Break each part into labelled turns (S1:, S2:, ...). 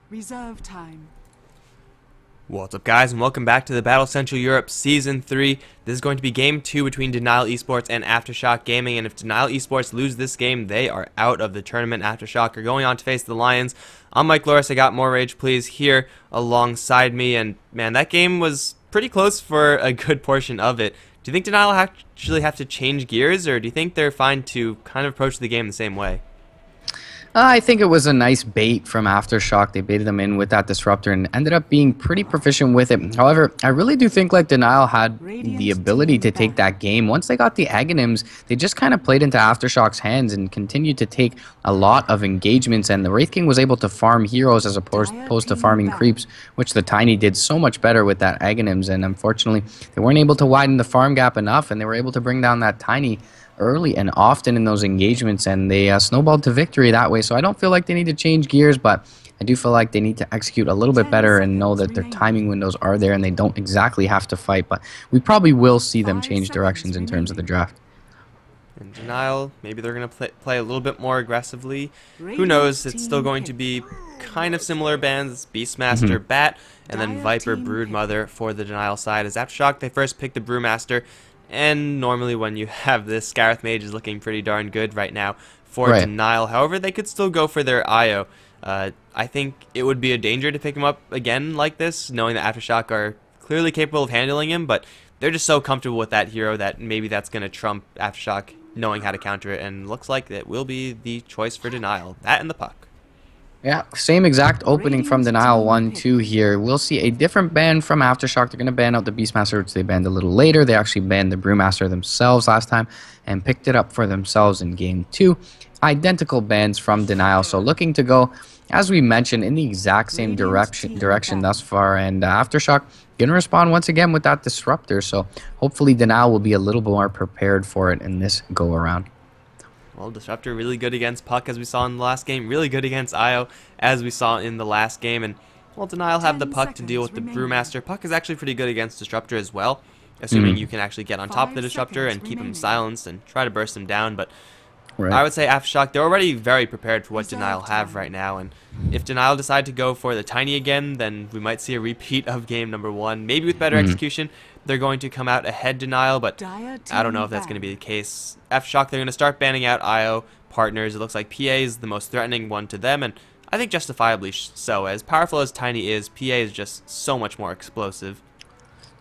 S1: Reserve time.
S2: What's up, guys, and welcome back to the Battle Central Europe Season 3. This is going to be Game 2 between Denial Esports and Aftershock Gaming, and if Denial Esports lose this game, they are out of the tournament. Aftershock are going on to face the Lions. I'm Mike Loris. I got More Rage Please here alongside me, and man, that game was pretty close for a good portion of it. Do you think Denial actually have to change gears, or do you think they're fine to kind of approach the game the same way?
S3: I think it was a nice bait from Aftershock. They baited them in with that disruptor and ended up being pretty proficient with it. However, I really do think like Denial had the ability to take that game. Once they got the Aghanims, they just kind of played into Aftershock's hands and continued to take a lot of engagements, and the Wraith King was able to farm heroes as opposed to farming creeps, which the Tiny did so much better with that Aghanims, and unfortunately they weren't able to widen the farm gap enough, and they were able to bring down that Tiny early and often in those engagements, and they snowballed to victory that way. So I don't feel like they need to change gears, but I do feel like they need to execute a little bit better and know that their timing windows are there and they don't exactly have to fight. But we probably will see them change directions in terms of the draft.
S2: And Denial, maybe they're going to play a little bit more aggressively. Who knows? It's still going to be kind of similar bands, Beastmaster, Bat, and then Viper, Broodmother for the Denial side. As Aftershock, they first picked the Brewmaster. And normally when you have this, Scarith Mage is looking pretty darn good right now for Denial. However, they could still go for their IO. I think it would be a danger to pick him up again like this, knowing that Aftershock are clearly capable of handling him, but they're just so comfortable with that hero that maybe that's going to trump Aftershock knowing how to counter it, and looks like it will be the choice for Denial. That and the puck.
S3: Yeah, same exact opening from Denial 1-2 here. We'll see a different ban from Aftershock. They're going to ban out the Beastmaster, which they banned a little later. They actually banned the Brewmaster themselves last time and picked it up for themselves in Game 2. Identical bans from Denial, so looking to go, as we mentioned, in the exact same direction thus far. And Aftershock going to respond once again with that Disruptor, so hopefully Denial will be a little more prepared for it in this go-around.
S2: Well, Disruptor really good against Puck, as we saw in the last game. Really good against Io, as we saw in the last game. And, well, Denial have the Puck to deal with the Brewmaster. Puck is actually pretty good against Disruptor as well, assuming you can actually get on top of the Disruptor and keep him silenced and try to burst him down. But I would say Aftershock, they're already very prepared for what Denial have right now. And if Denial decide to go for the Tiny again, then we might see a repeat of game number 1, maybe with better execution. They're going to come out ahead Denial, but I don't know if that's going to be the case. Aftershock, they're going to start banning out IO partners. It looks like PA is the most threatening one to them, and I think justifiably so. As powerful as Tiny is, PA is just so much more explosive.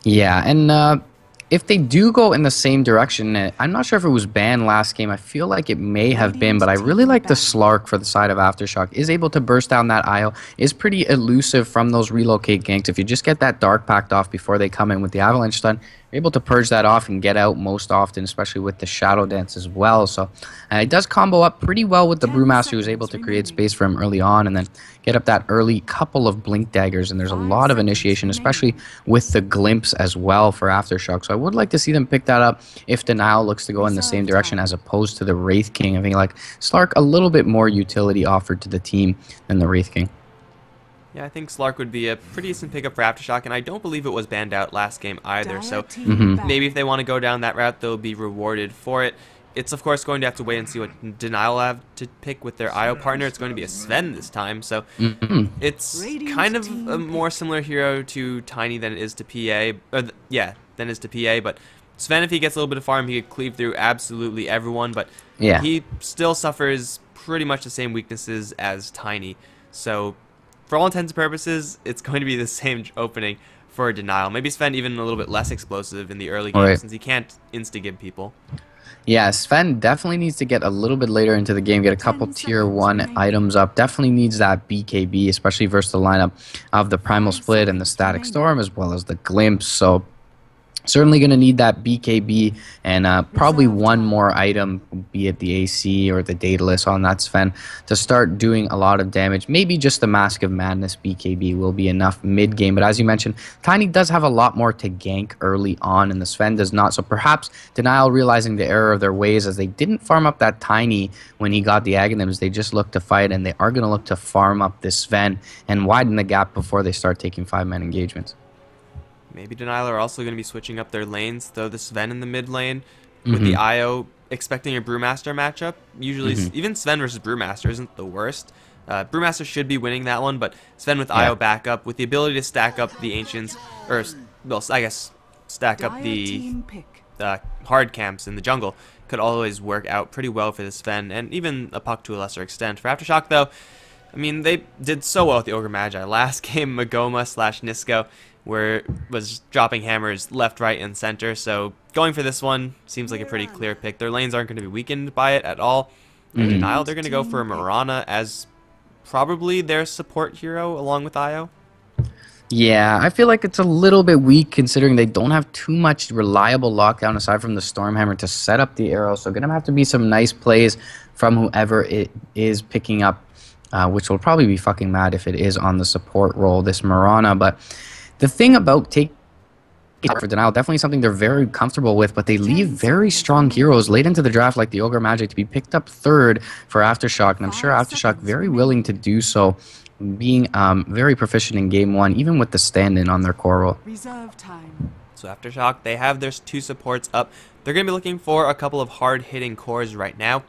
S3: Yeah, and if they do go in the same direction, I'm not sure if it was banned last game. I feel like it may have been, but I really like the Slark for the side of Aftershock. Is able to burst down that IO, is pretty elusive from those relocate ganks. If you just get that Dark Pact off before they come in with the Avalanche stun, you're able to purge that off and get out most often, especially with the Shadow Dance as well. So it does combo up pretty well with the Brewmaster, who's able to create space for him early on and then get up that early couple of Blink Daggers. And there's a lot of initiation, especially with the Glimpse as well for Aftershock. So I would like to see them pick that up if Denial looks to go in the same direction as opposed to the Wraith King. I think like Slark, a little bit more utility offered to the team than the Wraith King.
S2: Yeah, I think Slark would be a pretty decent pickup for Aftershock, and I don't believe it was banned out last game either, so maybe if they want to go down that route, they'll be rewarded for it. It's, of course, going to have to wait and see what Denial have to pick with their IO partner. It's going to be a Sven this time, so it's kind of a more similar hero to Tiny than it is to PA, than it is to PA, but Sven, if he gets a little bit of farm, he could cleave through absolutely everyone, but he still suffers pretty much the same weaknesses as Tiny, so for all intents and purposes, it's going to be the same opening for Denial. Maybe Sven even a little bit less explosive in the early game since he can't insta-give people.
S3: Yeah, Sven definitely needs to get a little bit later into the game, get a couple tier 1 items up. Definitely needs that BKB, especially versus the lineup of the Primal Split and the Static Storm, as well as the Glimpse. So certainly going to need that BKB and probably one more item, be it the AC or the Daedalus on that Sven, to start doing a lot of damage. Maybe just the Mask of Madness BKB will be enough mid-game. But as you mentioned, Tiny does have a lot more to gank early on, and the Sven does not. So perhaps Denial realizing the error of their ways, as they didn't farm up that Tiny when he got the Aghanims. They just look to fight, and they are going to look to farm up this Sven and widen the gap before they start taking 5-man engagements.
S2: Maybe Denial are also going to be switching up their lanes, throw the Sven in the mid lane with the IO, expecting a Brewmaster matchup. Usually, even Sven versus Brewmaster isn't the worst. Brewmaster should be winning that one, but Sven with
S3: Yeah.
S2: IO backup, with the ability to stack up the Ancients, or, well, I guess stack up the hard camps in the jungle, could always work out pretty well for this Sven, and even a Puck to a lesser extent. For Aftershock, though, I mean, they did so well with the Ogre Magi. Last game, Magoma/Nisco was dropping hammers left, right, and center, so going for this one seems like a pretty clear pick. Their lanes aren't going to be weakened by it at all. In Denial, they're going to go for Mirana as probably their support hero along with IO.
S3: Yeah, I feel like it's a little bit weak considering they don't have too much reliable lockdown aside from the Stormhammer to set up the arrow. So gonna have to be some nice plays from whoever it is picking up, which will probably be fucking mad if it is on the support role, this Mirana. But the thing about taking for Denial, definitely something they're very comfortable with, but they leave very strong heroes late into the draft like the Ogre Magic to be picked up third for Aftershock, and I'm sure Aftershock very willing to do so, being very proficient in game one, even with the stand-in on their core role.
S1: Reserve time.
S2: So Aftershock, they have their 2 supports up. They're going to be looking for a couple of hard-hitting cores right now.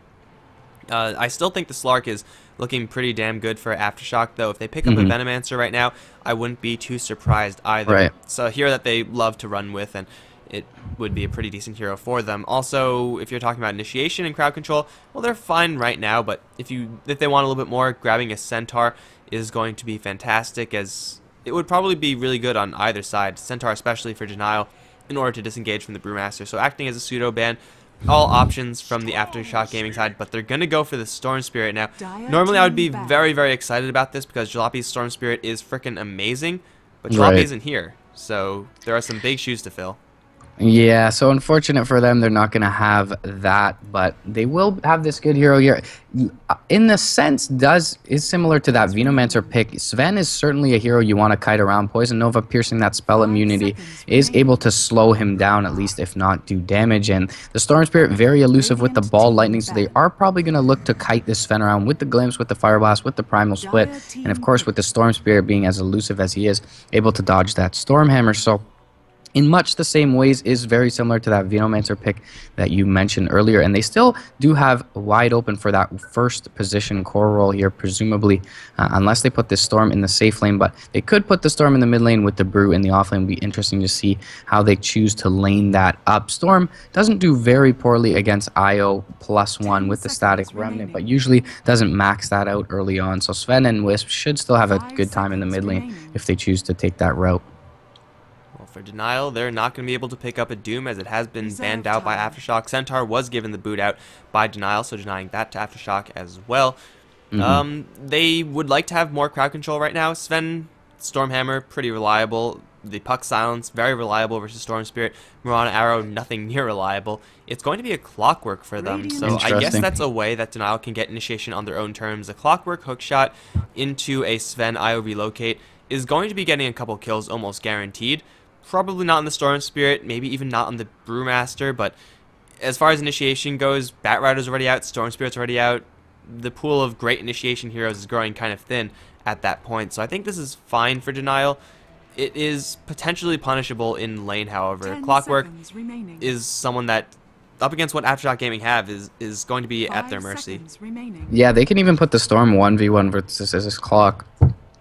S2: I still think the Slark is looking pretty damn good for Aftershock, though. If they pick up a Venomancer right now, I wouldn't be too surprised either.
S3: Right.
S2: So a hero that they love to run with, and it would be a pretty decent hero for them. Also, if you're talking about initiation and crowd control, well, they're fine right now, but if they want a little bit more, grabbing a Centaur is going to be fantastic, as it would probably be really good on either side, Centaur especially for Denial, in order to disengage from the Brewmaster. So acting as a pseudo-ban, all options from the Aftershock gaming side, but they're going to go for the Storm Spirit now. Normally I would be very, very excited about this because Jalopi's Storm Spirit is freaking amazing, but Jalopy isn't here, so there are some big shoes to fill.
S3: Yeah, so unfortunate for them, they're not going to have that, but they will have this good hero here. In the sense, is similar to that Venomancer pick. Sven is certainly a hero you want to kite around. Poison Nova piercing that spell immunity is able to slow him down, at least if not do damage. And the Storm Spirit, very elusive with the Ball Lightning, so they are probably going to look to kite this Sven around with the Glimpse, with the Fire Blast, with the Primal Split, and of course with the Storm Spirit being as elusive as he is, able to dodge that Stormhammer. So in much the same ways is very similar to that Venomancer pick that you mentioned earlier, and they still do have wide open for that first position core role here, presumably, unless they put this Storm in the safe lane, but they could put the Storm in the mid lane with the Brew in the off lane. It'll be interesting to see how they choose to lane that up. Storm doesn't do very poorly against IO +1 with the static remnant, but usually doesn't max that out early on, so Sven and Wisp should still have a good time in the mid lane if they choose to take that route.
S2: For Denial, they're not going to be able to pick up a Doom as it has been banned out by Aftershock. Centaur was given the boot out by Denial, so denying that to Aftershock as well. They would like to have more crowd control right now. Sven, Stormhammer, pretty reliable. The Puck Silence, very reliable versus Storm Spirit. Mirana Arrow, nothing near reliable. It's going to be a Clockwork for them, so I guess that's a way that Denial can get initiation on their own terms. A Clockwork hookshot into a Sven IO relocate is going to be getting a couple kills almost guaranteed. Probably not on the Storm Spirit, maybe even not on the Brewmaster, but as far as initiation goes, Batrider's already out, Storm Spirit's already out. The pool of great initiation heroes is growing kind of thin at that point, so I think this is fine for Denial. It is potentially punishable in lane, however. Clockwork is someone that, up against what Aftershock Gaming have, is going to be at their mercy.
S3: Yeah, they can even put the Storm 1v1 versus this Clock,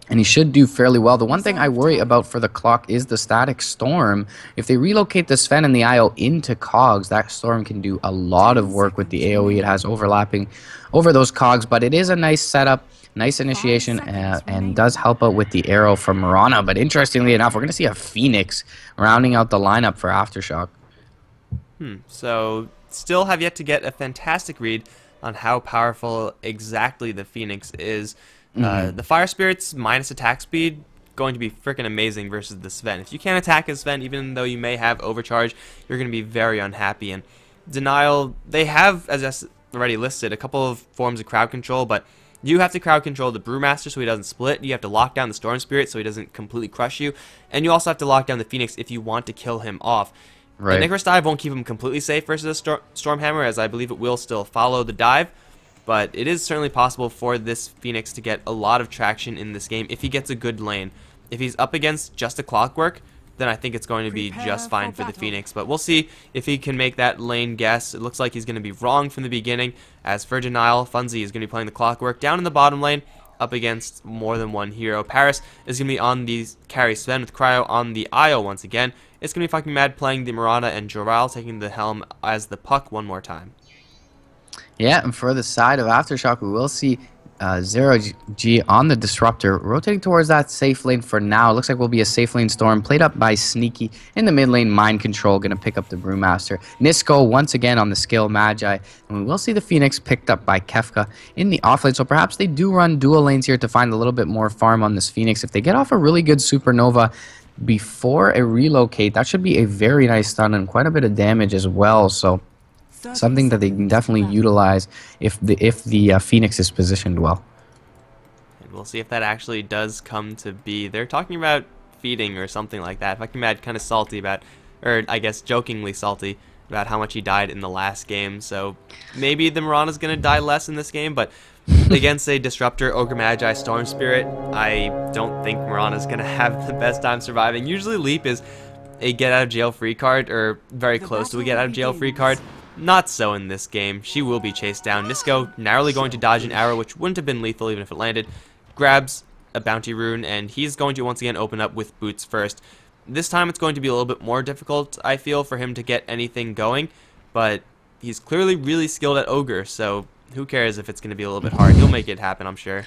S3: and he should do fairly well. The one thing I worry about for the Clock is the static Storm. If they relocate the Sven and the IO into cogs, that Storm can do a lot of work with the AoE it has overlapping over those cogs, but it is a nice setup, nice initiation, and does help out with the arrow from Mirana. But interestingly enough, we're going to see a Phoenix rounding out the lineup for Aftershock.
S2: So still have yet to get a fantastic read on how powerful exactly the Phoenix is. The Fire Spirit's minus attack speed going to be freaking amazing versus the Sven. If you can't attack as Sven, even though you may have overcharge, you're going to be very unhappy. And Denial, they have, as I already listed, a couple of forms of crowd control, but you have to crowd control the Brewmaster so he doesn't split. You have to lock down the Storm Spirit so he doesn't completely crush you. And you also have to lock down the Phoenix if you want to kill him off.
S3: Right.
S2: The Icarus Dive won't keep him completely safe versus a Stormhammer, as I believe it will still follow the dive. But it is certainly possible for this Phoenix to get a lot of traction in this game if he gets a good lane. If he's up against just a Clockwork, then I think it's going to be just fine for the Phoenix. But we'll see if he can make that lane guess. It looks like he's going to be wrong from the beginning. As for Denial, Funzy is going to be playing the Clockwork down in the bottom lane. up against more than one hero. Paris is going to be on the carry Sven with Cryo on the IO once again. It's going to be fucking mad playing the Mirana and Joral taking the helm as the puck one more time.
S3: Yeah, and for the side of Aftershock, we will see 0G on the Disruptor, rotating towards that safe lane for now. Looks like will be a safe lane Storm, played up by Sneaky in the mid lane. Mind Control going to pick up the Brewmaster. Nisco once again on the skill Magi, and we will see the Phoenix picked up by Kefka in the off lane. So perhaps they do run dual lanes here to find a little bit more farm on this Phoenix. If they get off a really good Supernova before a relocate, that should be a very nice stun and quite a bit of damage as well. So something that they can definitely utilize if the Phoenix is positioned well.
S2: And we'll see if that actually does come to be. They're talking about feeding or something like that. Fucking mad, kind of salty about, or I guess jokingly salty about how much he died in the last game. So maybe the Mirana's gonna die less in this game, but against a Disruptor, Ogre Magi, Storm Spirit, I don't think Mirana's gonna have the best time surviving. Usually Leap is a get out of jail free card, or very close to a get out of jail free card. Not so in this game. She will be chased down. Nisco narrowly going to dodge an arrow, which wouldn't have been lethal even if it landed. Grabs a bounty rune, and he's going to once again open up with boots first. This time it's going to be a little bit more difficult, I feel, for him to get anything going, but he's clearly really skilled at Ogre, so who cares if it's going to be a little bit hard. He'll make it happen, I'm sure.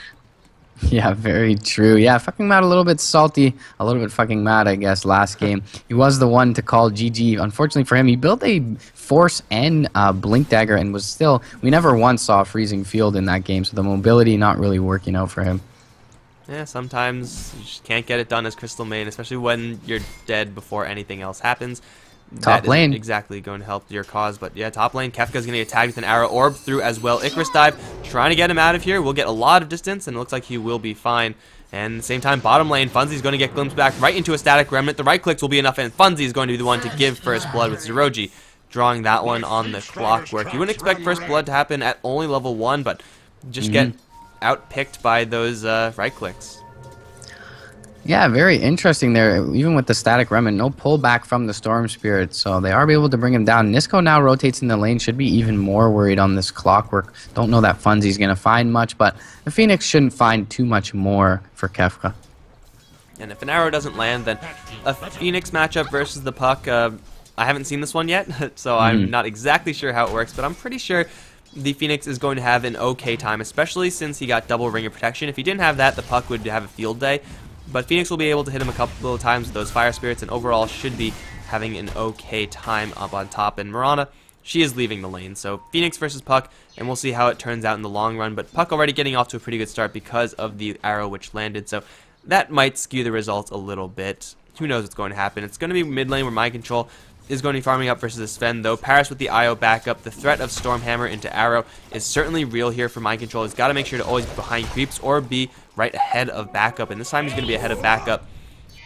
S3: Yeah, very true. Yeah, fucking mad, a little bit salty, a little bit fucking mad, I guess, last game. He was the one to call GG. Unfortunately for him, he built a Force and Blink Dagger and was still, we never once saw a freezing field in that game, so the mobility not really working out for him.
S2: Yeah, sometimes you just can't get it done as Crystal Main, especially when you're dead before anything else happens.
S3: Top lane.
S2: Exactly going to help your cause, but yeah, top lane, Kefka's going to get tagged with an arrow orb through as well. Icarus dive, trying to get him out of here. We'll get a lot of distance, and it looks like he will be fine. And at the same time, bottom lane, Funzy's going to get glimpsed back right into a static remnant. The right clicks will be enough, and Funzy is going to be the one to give first blood with Zeroji, drawing that one on the clockwork. You wouldn't expect first blood to happen at only level 1, but just get outpicked by those right clicks.
S3: Yeah, very interesting there. Even with the static remnant, no pullback from the Storm Spirit, so they are able to bring him down. Nisco now rotates in the lane, should be even more worried on this clockwork. Don't know that Funzy's going to find much, but the Phoenix shouldn't find too much more for Kefka.
S2: And if an arrow doesn't land, then a Phoenix matchup versus the puck, I haven't seen this one yet, so I'm not exactly sure how it works, but I'm pretty sure the Phoenix is going to have an okay time, especially since he got double ring of protection. If he didn't have that, the puck would have a field day. But Phoenix will be able to hit him a couple of times with those Fire Spirits, and overall should be having an okay time up on top. And Mirana, she is leaving the lane. So Phoenix versus Puck, and we'll see how it turns out in the long run. But Puck already getting off to a pretty good start because of the arrow which landed. So that might skew the results a little bit. Who knows what's going to happen. It's going to be mid lane where Mind Control is going to be farming up versus Sven, though. Paris with the IO backup. The threat of Stormhammer into Arrow is certainly real here for Mind Control. He's got to make sure to always be behind creeps or be right ahead of backup, and this time he's going to be ahead of backup.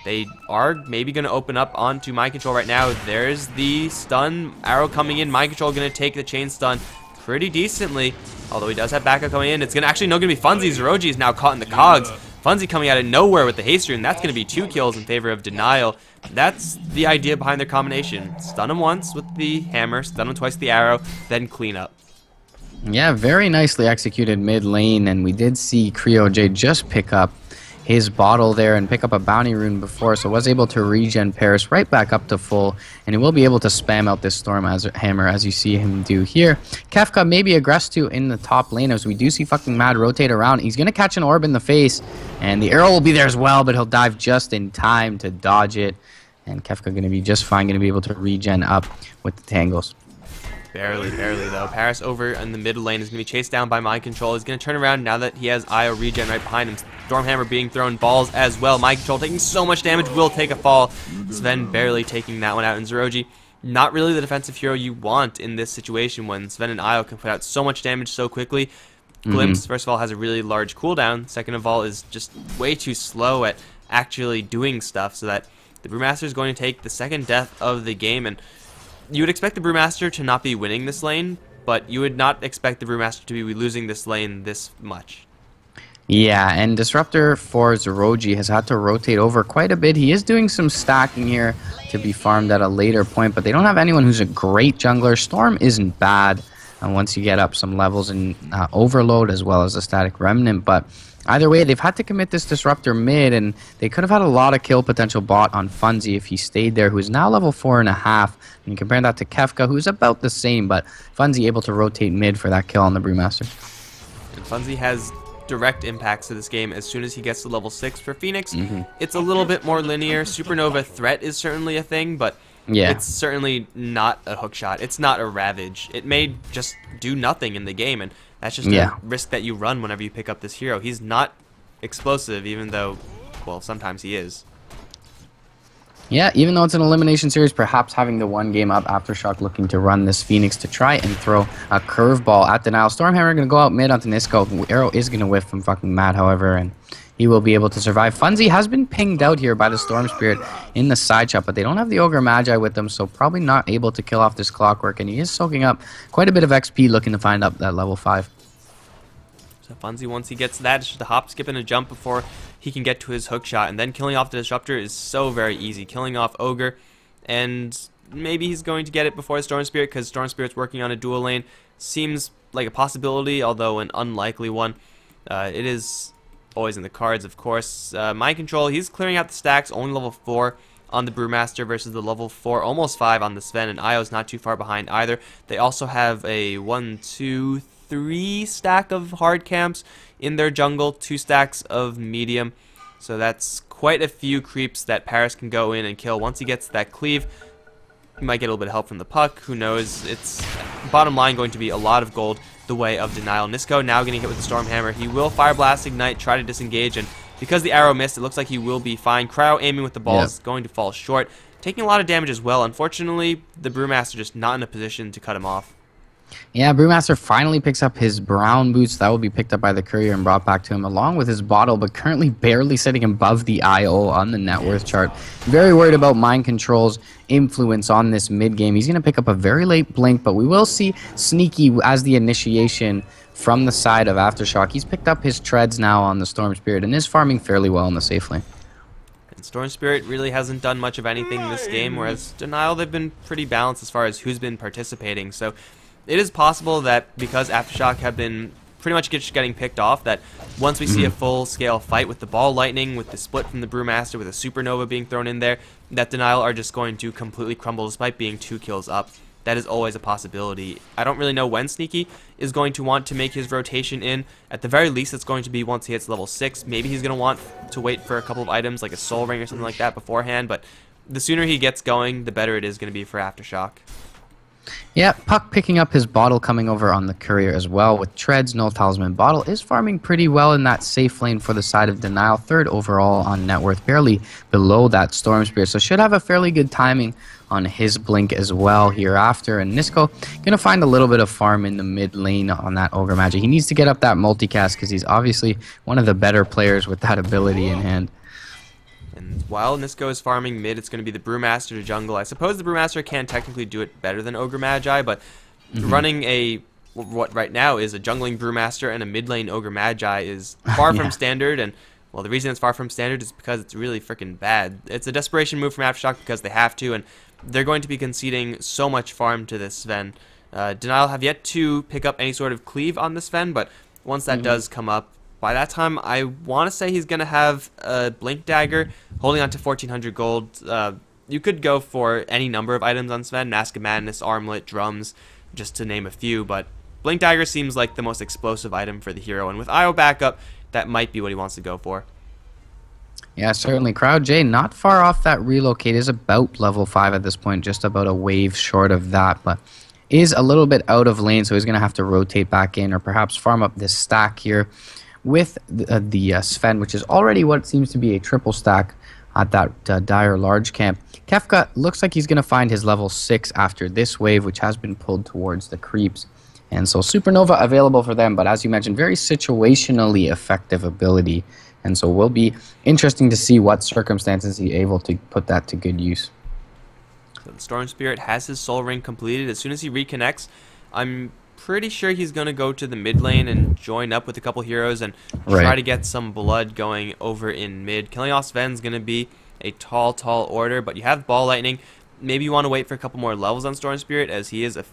S2: They are maybe going to open up onto Mind Control right now. There's the stun. Arrow coming in. Mind Control going to take the chain stun pretty decently, although he does have backup coming in. It's actually going to be Funzy. Zeroji is now caught in the cogs. Funzy coming out of nowhere with the haste rune. That's going to be 2 kills in favor of Denial. That's the idea behind their combination. Stun him once with the hammer, stun him twice with the arrow, then clean up.
S3: Yeah, very nicely executed mid lane, and we did see Cryo just pick up his bottle there and pick up a bounty rune before, so was able to regen Paris right back up to full, and he will be able to spam out this Storm Hammer as you see him do here. Kefka maybe aggress to in the top lane as we do see fucking Mad rotate around. He's going to catch an orb in the face, and the arrow will be there as well, but he'll dive just in time to dodge it, and Kefka going to be just fine, going to be able to regen up with the tangles.
S2: Barely though. Paris over in the mid lane is going to be chased down by Mind Control. He's going to turn around now that he has IO regen right behind him. Stormhammer being thrown balls as well. Mind Control taking so much damage, will take a fall. Sven barely taking that one out. And Zeroji, not really the defensive hero you want in this situation when Sven and IO can put out so much damage so quickly. Glimpse, first of all, has a really large cooldown. Second of all, is just way too slow at actually doing stuff, so that the Brewmaster is going to take the second death of the game. And you would expect the Brewmaster to not be winning this lane, but you would not expect the Brewmaster to be losing this lane this much.
S3: Yeah, and Disruptor for Zeroji has had to rotate over quite a bit. He is doing some stacking here to be farmed at a later point, but they don't have anyone who's a great jungler. Storm isn't bad once you get up some levels in Overload as well as a Static Remnant, but Either way, they've had to commit this Disruptor mid, and they could have had a lot of kill potential bot on Funzy if he stayed there, who's now level 4.5. And compare that to Kefka, who's about the same, but Funzy able to rotate mid for that kill on the Brewmaster.
S2: And Funzy has direct impacts to this game as soon as he gets to level 6. For Phoenix, it's a little bit more linear. Supernova threat is certainly a thing, but it's certainly not a hook shot. It's not a Ravage. It may just do nothing in the game, and that's just a risk that you run whenever you pick up this hero. He's not explosive, even though, well, sometimes he is.
S3: Yeah, even though it's an elimination series, perhaps having the one game up, Aftershock looking to run this Phoenix to try and throw a curveball at Denial. Stormhammer going to go out mid onto Nisco. Arrow is going to whiff from fucking Matt, however, and he will be able to survive. Funzy has been pinged out here by the Storm Spirit in the side shot, but they don't have the Ogre Magi with them, so probably not able to kill off this Clockwork, and he is soaking up quite a bit of XP looking to find up that level 5.
S2: So Funzy, once he gets that, it's just a hop, skip, and a jump before he can get to his hook shot, and then killing off the Disruptor is so very easy. Killing off Ogre, and maybe he's going to get it before the Storm Spirit, because Storm Spirit's working on a dual lane. Seems like a possibility, although an unlikely one. It is always in the cards, of course. Mind Control, he's clearing out the stacks, only level 4 on the Brewmaster versus the level 4, almost 5 on the Sven, and Io's not too far behind either. They also have a 1, 2, 3 stack of hard camps in their jungle, 2 stacks of medium, so that's quite a few creeps that Paris can go in and kill. Once he gets that cleave, he might get a little bit of help from the puck, who knows. It's bottom line going to be a lot of gold the way of Denial. Nisco now getting hit with the Stormhammer. He will Fire Blast Ignite, try to disengage, and because the arrow missed, it looks like he will be fine. Cryo aiming with the ball is going to fall short, taking a lot of damage as well. Unfortunately, the Brewmaster just not in a position to cut him off.
S3: Yeah, Brewmaster finally picks up his brown boots. That will be picked up by the courier and brought back to him along with his bottle, but currently barely sitting above the IO on the net worth chart. Very worried about Mind Control's influence on this mid game. He's going to pick up a very late blink, but we will see Sneaky as the initiation from the side of Aftershock. He's picked up his treads now on the Storm Spirit and is farming fairly well in the safe lane.
S2: And Storm Spirit really hasn't done much of anything this game, whereas Denial, they've been pretty balanced as far as who's been participating. So it is possible that because Aftershock have been pretty much getting picked off, that once we see a full-scale fight with the Ball Lightning, with the split from the Brewmaster, with a Supernova being thrown in there, that Denial are just going to completely crumble despite being 2 kills up. That is always a possibility. I don't really know when Sneaky is going to want to make his rotation in. At the very least, it's going to be once he hits level 6. Maybe he's going to want to wait for a couple of items like a Soul Ring or something like that beforehand, but the sooner he gets going, the better it is going to be for Aftershock.
S3: Yeah, Puck picking up his bottle, coming over on the courier as well with treads. No Talisman. Bottle is farming pretty well in that safe lane for the side of Denial. 3rd overall on net worth, barely below that Storm Spear. So should have a fairly good timing on his blink as well hereafter. And Nisco gonna find a little bit of farm in the mid lane on that Ogre Magic. He needs to get up that multicast because he's obviously one of the better players with that ability in hand.
S2: And while Nisco is farming mid, it's going to be the Brewmaster to jungle. I suppose the Brewmaster can technically do it better than Ogre Magi, but running what right now is a jungling Brewmaster and a mid lane Ogre Magi is far from standard. And well, the reason it's far from standard is because it's really freaking bad. It's a desperation move from Aftershock because they have to, and they're going to be conceding so much farm to this Sven. Denial have yet to pick up any sort of cleave on this Sven, but once that does come up, by that time, I want to say he's going to have a Blink Dagger, holding on to 1,400 gold. You could go for any number of items on Sven, Mask of Madness, Armlet, Drums, just to name a few, but Blink Dagger seems like the most explosive item for the hero, and with IO backup, that might be what he wants to go for.
S3: Yeah, certainly. Crowd J not far off that relocate, is about level 5 at this point, just about a wave short of that, but is a little bit out of lane, so he's going to have to rotate back in or perhaps farm up this stack here with the Sven, which is already what seems to be a triple stack at that Dire large camp. Kefka looks like he's going to find his level 6 after this wave, which has been pulled towards the creeps. And so Supernova available for them, but as you mentioned, very situationally effective ability. And so will be interesting to see what circumstances he's able to put that to good use.
S2: So the Storm Spirit has his Soul Ring completed. As soon as he reconnects, I'm pretty sure he's going to go to the mid lane and join up with a couple heroes and try to get some blood going over in mid. Killing off Sven's going to be a tall order, but you have Ball Lightning. Maybe you want to wait for a couple more levels on Storm Spirit, as he is a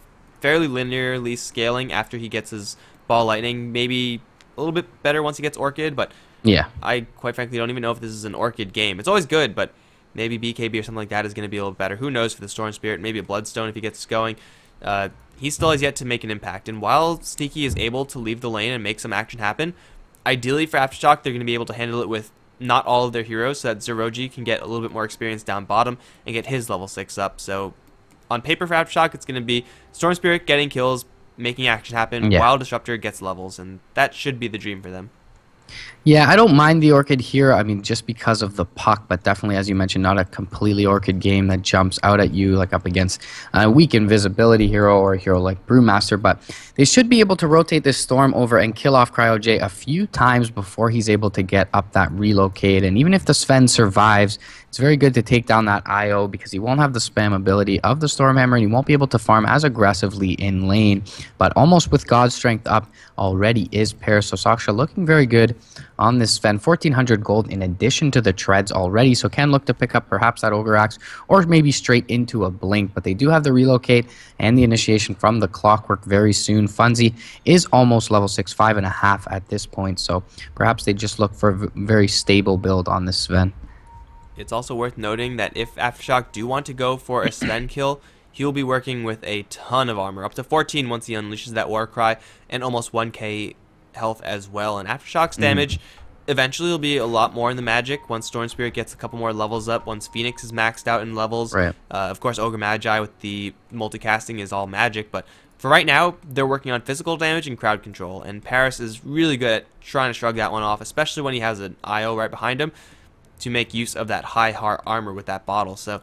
S2: fairly linearly scaling after he gets his Ball Lightning. Maybe a little bit better once he gets Orchid, but
S3: Yeah.
S2: I quite frankly don't even know if this is an Orchid game. It's always good, but maybe BKB or something like that is going to be a little better. Who knows for the Storm Spirit? Maybe a Bloodstone if he gets going. He still has yet to make an impact. And while Sneaky is able to leave the lane and make some action happen, ideally for Aftershock, they're going to be able to handle it with not all of their heroes, so that Zeroji can get a little bit more experience down bottom and get his level 6 up. So on paper for Aftershock, it's going to be Storm Spirit getting kills, making action happen, while Disruptor gets levels, and that should be the dream for them.
S3: Yeah, I don't mind the Orchid here. I mean, just because of the puck, but definitely, as you mentioned, not a completely Orchid game that jumps out at you like up against a weak invisibility hero or a hero like Brewmaster. But they should be able to rotate this Storm over and kill off Cryo J a few times before he's able to get up that relocate. And even if the Sven survives, it's very good to take down that IO because he won't have the spam ability of the Stormhammer and he won't be able to farm as aggressively in lane. But almost with God's Strength up already is Paris. So Saksha looking very good on this Sven. 1400 gold in addition to the treads already, so can look to pick up perhaps that Ogre Axe or maybe straight into a Blink. But they do have the relocate and the initiation from the Clockwork very soon. Funzy is almost level 6, 5.5 at this point, so perhaps they just look for a very stable build on this Sven.
S2: It's also worth noting that if Aftershock do want to go for a Sven kill, he will be working with a ton of armor, up to 14 once he unleashes that Warcry, and almost 1k health as well. And Aftershock's damage eventually will be a lot more in the Magic once Storm Spirit gets a couple more levels up, once Phoenix is maxed out in levels.
S3: Right.
S2: Of course, Ogre Magi with the multicasting is all Magic, but for right now, they're working on physical damage and crowd control, and Paris is really good at trying to shrug that one off, especially when he has an IO right behind him to make use of that high heart armor with that bottle. So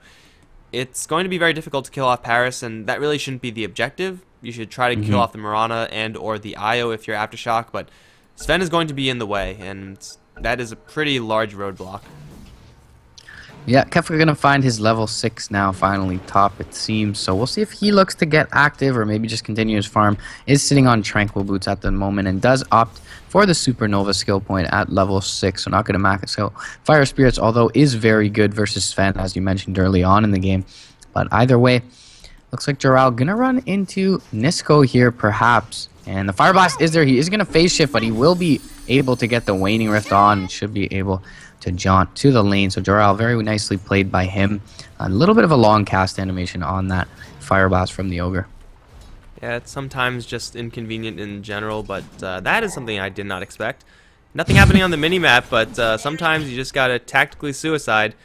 S2: it's going to be very difficult to kill off Paris, and that really shouldn't be the objective. You should try to kill off the Mirana and or the IO if you're Aftershock, but Sven is going to be in the way, and that is a pretty large roadblock.
S3: Yeah, Kefka going to find his level 6 now, finally top it seems. So we'll see if he looks to get active or maybe just continue his farm. Is sitting on Tranquil Boots at the moment and does opt for the Supernova skill point at level 6. So not going to max out Fire Spirits, although is very good versus Sven, as you mentioned early on in the game. But either way, looks like Joral going to run into Nisco here perhaps. And the Fire Blast is there. He is going to phase shift, but he will be able to get the Waning Rift on and should be able to jaunt to the lane. So Joral, very nicely played by him. A little bit of a long cast animation on that Fire Blast from the Ogre.
S2: Yeah, it's sometimes just inconvenient in general, but that is something I did not expect. Nothing happening on the minimap, but sometimes you just gotta tactically suicide.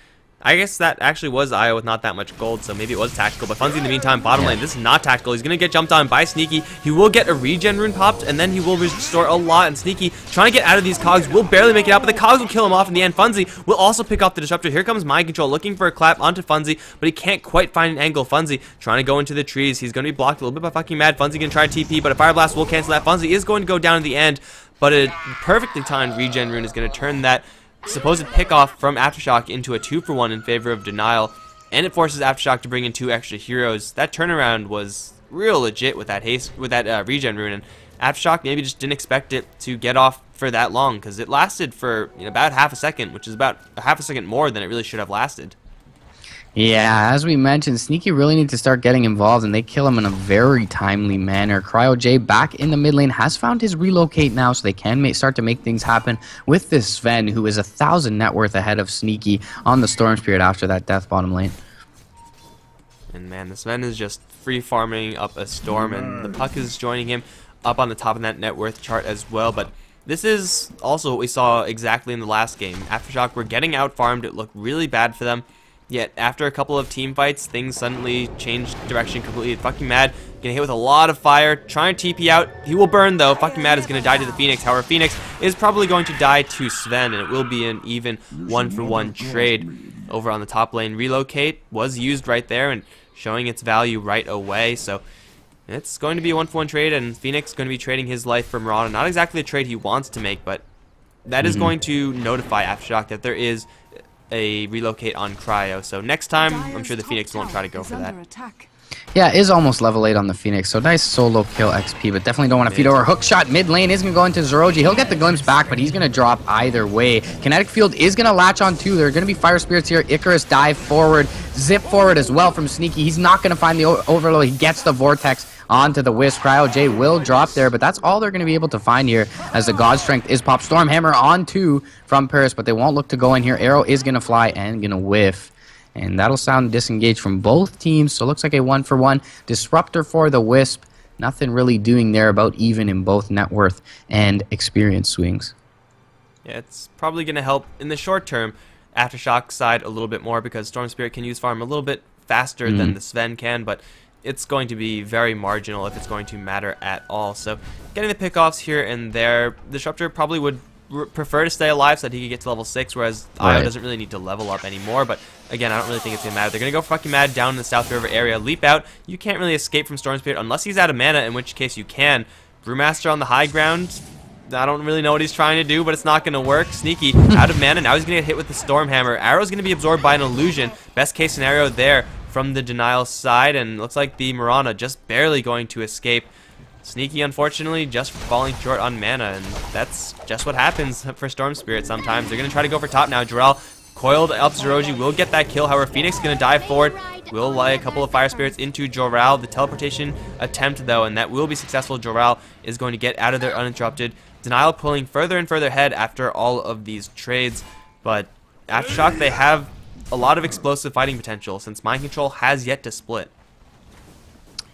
S2: I guess that actually was IO with not that much gold, so maybe it was tactical. But Funzy in the meantime, bottom lane, this is not tactical. He's going to get jumped on by Sneaky. He will get a regen rune popped, and then he will restore a lot. And Sneaky, trying to get out of these cogs, will barely make it out, but the cogs will kill him off in the end. Funzy will also pick off the Disruptor. Here comes Mind Control, looking for a clap onto Funzy, but he can't quite find an angle. Funzy trying to go into the trees. He's going to be blocked a little bit by fucking Mad. Funzy going to try to TP, but a Fire Blast will cancel that. Funzy is going to go down in the end, but a perfectly timed regen rune is going to turn that supposed pickoff from Aftershock into a 2-for-1 in favor of Denial, and it forces Aftershock to bring in 2 extra heroes. That turnaround was real legit with that regen rune, and Aftershock maybe just didn't expect it to get off for that long, because it lasted for about half a second, which is about a half a second more than it really should have lasted.
S3: Yeah, as we mentioned, Sneaky really needs to start getting involved, and they kill him in a very timely manner. Cryo J back in the mid lane has found his relocate now, so they can start to make things happen with this Sven, who is 1,000 net worth ahead of Sneaky on the Storm Spirit after that death bottom lane.
S2: And man, the Sven is just free farming up a Storm, and the puck is joining him up on the top of that net worth chart as well. But this is also what we saw exactly in the last game. Aftershock were getting out farmed. It looked really bad for them. Yet, after a couple of team fights, things suddenly changed direction completely. Fucking Mad getting hit with a lot of fire, trying to TP out. He will burn, though. Fucking Mad is going to die to the Phoenix. However, Phoenix is probably going to die to Sven, and it will be an even 1-for-1 trade over on the top lane. Relocate was used right there and showing its value right away. So, it's going to be a 1-for-1 trade, and Phoenix is going to be trading his life for Mirana. Not exactly the trade he wants to make, but that is going to notify Aftershock that there is a relocate on Cryo. So next time, I'm sure the Phoenix won't try to go for that.
S3: Yeah, it is almost level 8 on the Phoenix, so nice solo kill XP, but definitely don't want to feed over. Hook shot mid lane is going to go into Zeroji. He'll get the glimpse back, but he's going to drop either way. Kinetic Field is going to latch on too. There are going to be Fire Spirits here. Icarus dive forward, zip forward as well from Sneaky. He's not going to find the Overload. He gets the Vortex onto the Wisp. Cryo J will drop there, but that's all they're going to be able to find here as the God Strength is popped. Stormhammer on 2 from Paris, but they won't look to go in here. Arrow is going to fly and going to whiff. And that'll sound disengaged from both teams, so it looks like a 1-for-1. Disruptor for the Wisp. Nothing really doing there, about even in both net worth and experience swings.
S2: Yeah, it's probably going to help in the short term Aftershock side a little bit more because Storm Spirit can use farm a little bit faster than the Sven can, but it's going to be very marginal if it's going to matter at all. So getting the pickoffs here and there, the Disruptor probably would prefer to stay alive so that he could get to level 6, whereas Io doesn't really need to level up anymore. But again, I don't really think it's going to matter. They're going to go fucking mad down in the South River area, leap out. You can't really escape from Storm Spirit unless he's out of mana, in which case you can. Brewmaster on the high ground, I don't really know what he's trying to do, but it's not going to work. Sneaky, out of mana. Now he's going to get hit with the Stormhammer. Arrow's going to be absorbed by an illusion. Best case scenario there from the Denial side, and looks like the Mirana just barely going to escape. Sneaky, unfortunately, just falling short on mana, and that's just what happens for Storm Spirit sometimes. They're going to try to go for top now. Jarrell coiled up Zeroji, will get that kill. However, Phoenix is going to dive forward. Will lay a couple of Fire Spirits into Joral. The teleportation attempt, though, and that will be successful. Joral is going to get out of there uninterrupted. Denial pulling further and further ahead after all of these trades, but Aftershock, they have a lot of explosive fighting potential since Mind Control has yet to split.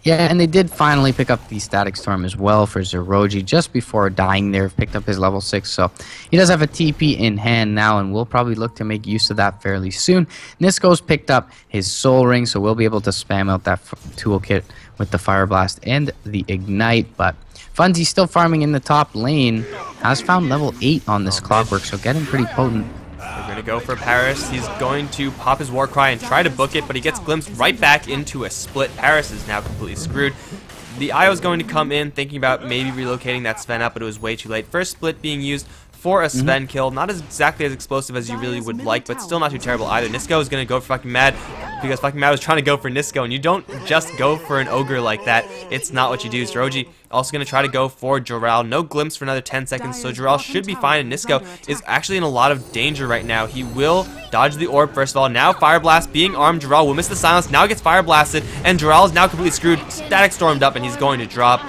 S3: Yeah, and they did finally pick up the Static Storm as well for Zeroji just before dying there. Picked up his level 6, so he does have a TP in hand now, and we'll probably look to make use of that fairly soon. Nisco's picked up his Soul Ring, so we'll be able to spam out that toolkit with the Fire Blast and the Ignite, but Funzy still farming in the top lane. Has found level 8 on this Clockwork, so getting pretty potent.
S2: We're going to go for Paris. He's going to pop his Warcry and try to book it, but he gets glimpsed right back into a split. Paris is now completely screwed. The IO is going to come in thinking about maybe relocating that Sven up, but it was way too late. First split being used for a Sven kill. Not as exactly as explosive as you really would like, but still not too terrible either. Nisco is going to go for fucking Mad because fucking Mad was trying to go for Nisco, and you don't just go for an Ogre like that. It's not what you do. Zeroji also going to try to go for Joral. No glimpse for another 10 seconds, so Joral should be fine, and Nisco is actually in a lot of danger right now. He will dodge the orb first of all. Now Fire Blast being armed. Joral will miss the silence. Now gets Fire Blasted, and Joral is now completely screwed. Static Stormed up, and he's going to drop.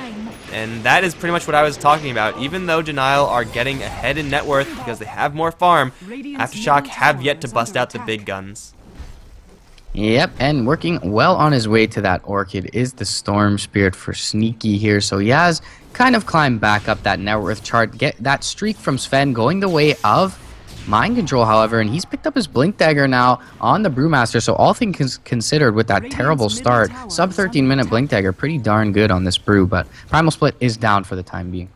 S2: And that is pretty much what I was talking about. Even though Denial are getting ahead in net worth because they have more farm, Aftershock have yet to bust out the big guns.
S3: Yep, and working well on his way to that Orchid is the Storm Spirit for Sneaky here. So he has kind of climbed back up that net worth chart. Get that streak from Sven going the way of Mind Control, however, and he's picked up his Blink Dagger now on the Brewmaster, so all things considered with that terrible start, sub 13-minute Blink Dagger, pretty darn good on this Brew, but Primal Split is down for the time being.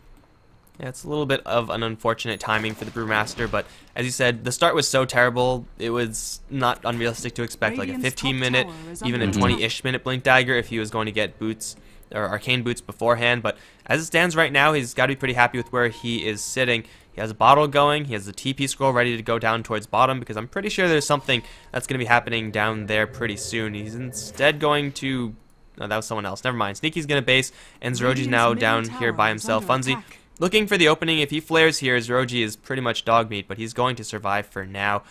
S2: Yeah, it's a little bit of an unfortunate timing for the Brewmaster, but as you said, the start was so terrible, it was not unrealistic to expect like a 15-minute, even a 20-ish minute Blink Dagger if he was going to get boots or Arcane Boots beforehand, but as it stands right now, he's got to be pretty happy with where he is sitting. He has a bottle going, he has the TP scroll ready to go down towards bottom because I'm pretty sure there's something that's going to be happening down there pretty soon. He's instead going to... No, that was someone else. Never mind. Sneaky's going to base, and Zeroji's now down here by himself. Funzy looking for the opening. If he flares here, Zeroji is pretty much dog meat, but he's going to survive for now.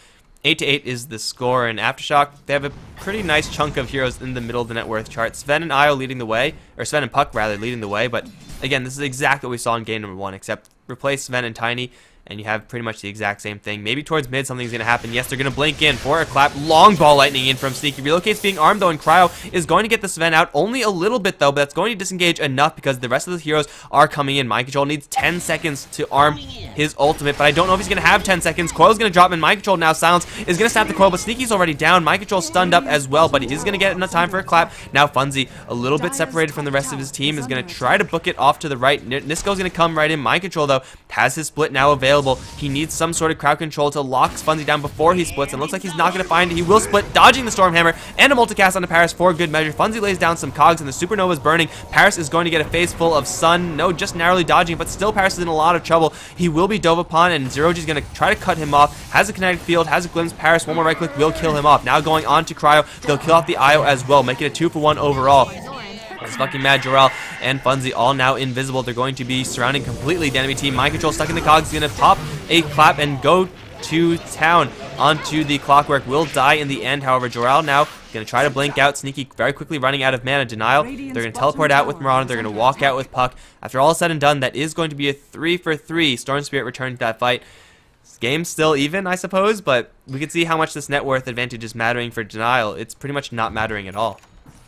S2: 8-8 is the score, and Aftershock, they have a pretty nice chunk of heroes in the middle of the net worth chart. Sven and Io leading the way, or Sven and Puck rather leading the way, but again, this is exactly what we saw in game number 1, except replace Sven and Tiny, and you have pretty much the exact same thing. Maybe towards mid something's going to happen. Yes, they're going to blink in for a clap. Long ball lightning in from Sneaky. Relocates being armed though, and Cryo is going to get the Sven out. Only a little bit though, but that's going to disengage enough because the rest of the heroes are coming in. Mind Control needs 10 seconds to arm his ultimate, but I don't know if he's going to have 10 seconds. Coil's going to drop in. Mind Control now. Silence is going to snap the coil, but Sneaky's already down. Mind Control stunned up as well, but he is going to get enough time for a clap. Now Funzy, a little bit separated from the rest of his team, is going to try to book it off to the right. Nisco's going to come right in. Mind Control though has his split now available. He needs some sort of crowd control to lock Funzy down before he splits, and looks like he's not going to find it. He will split, dodging the Stormhammer and a multicast onto Paris for good measure. Funzy lays down some cogs, and the Supernova is burning. Paris is going to get a phase full of sun. No, just narrowly dodging, but still Paris is in a lot of trouble. He will be dove upon, and Zeroji is going to try to cut him off. Has a kinetic field, has a glimpse. Paris, one more right click will kill him off. Now going on to Cryo. They'll kill off the Io as well, make it a 2-for-1 overall. It's fucking Mad Joral and Funzy all now invisible. They're going to be surrounding completely the enemy team. Mind Control stuck in the cogs. He's going to pop a clap and go to town onto the Clockwork. Will die in the end. However, Joral now Going to try to blink out. Sneaky very quickly running out of mana. Denial. They're going to teleport out with Mirana. They're going to walk out with Puck. After all is said and done, that is going to be a 3-for-3. Storm Spirit returned to that fight. This game's still even, I suppose, but we can see how much this net worth advantage is mattering for Denial. It's pretty much not mattering at all.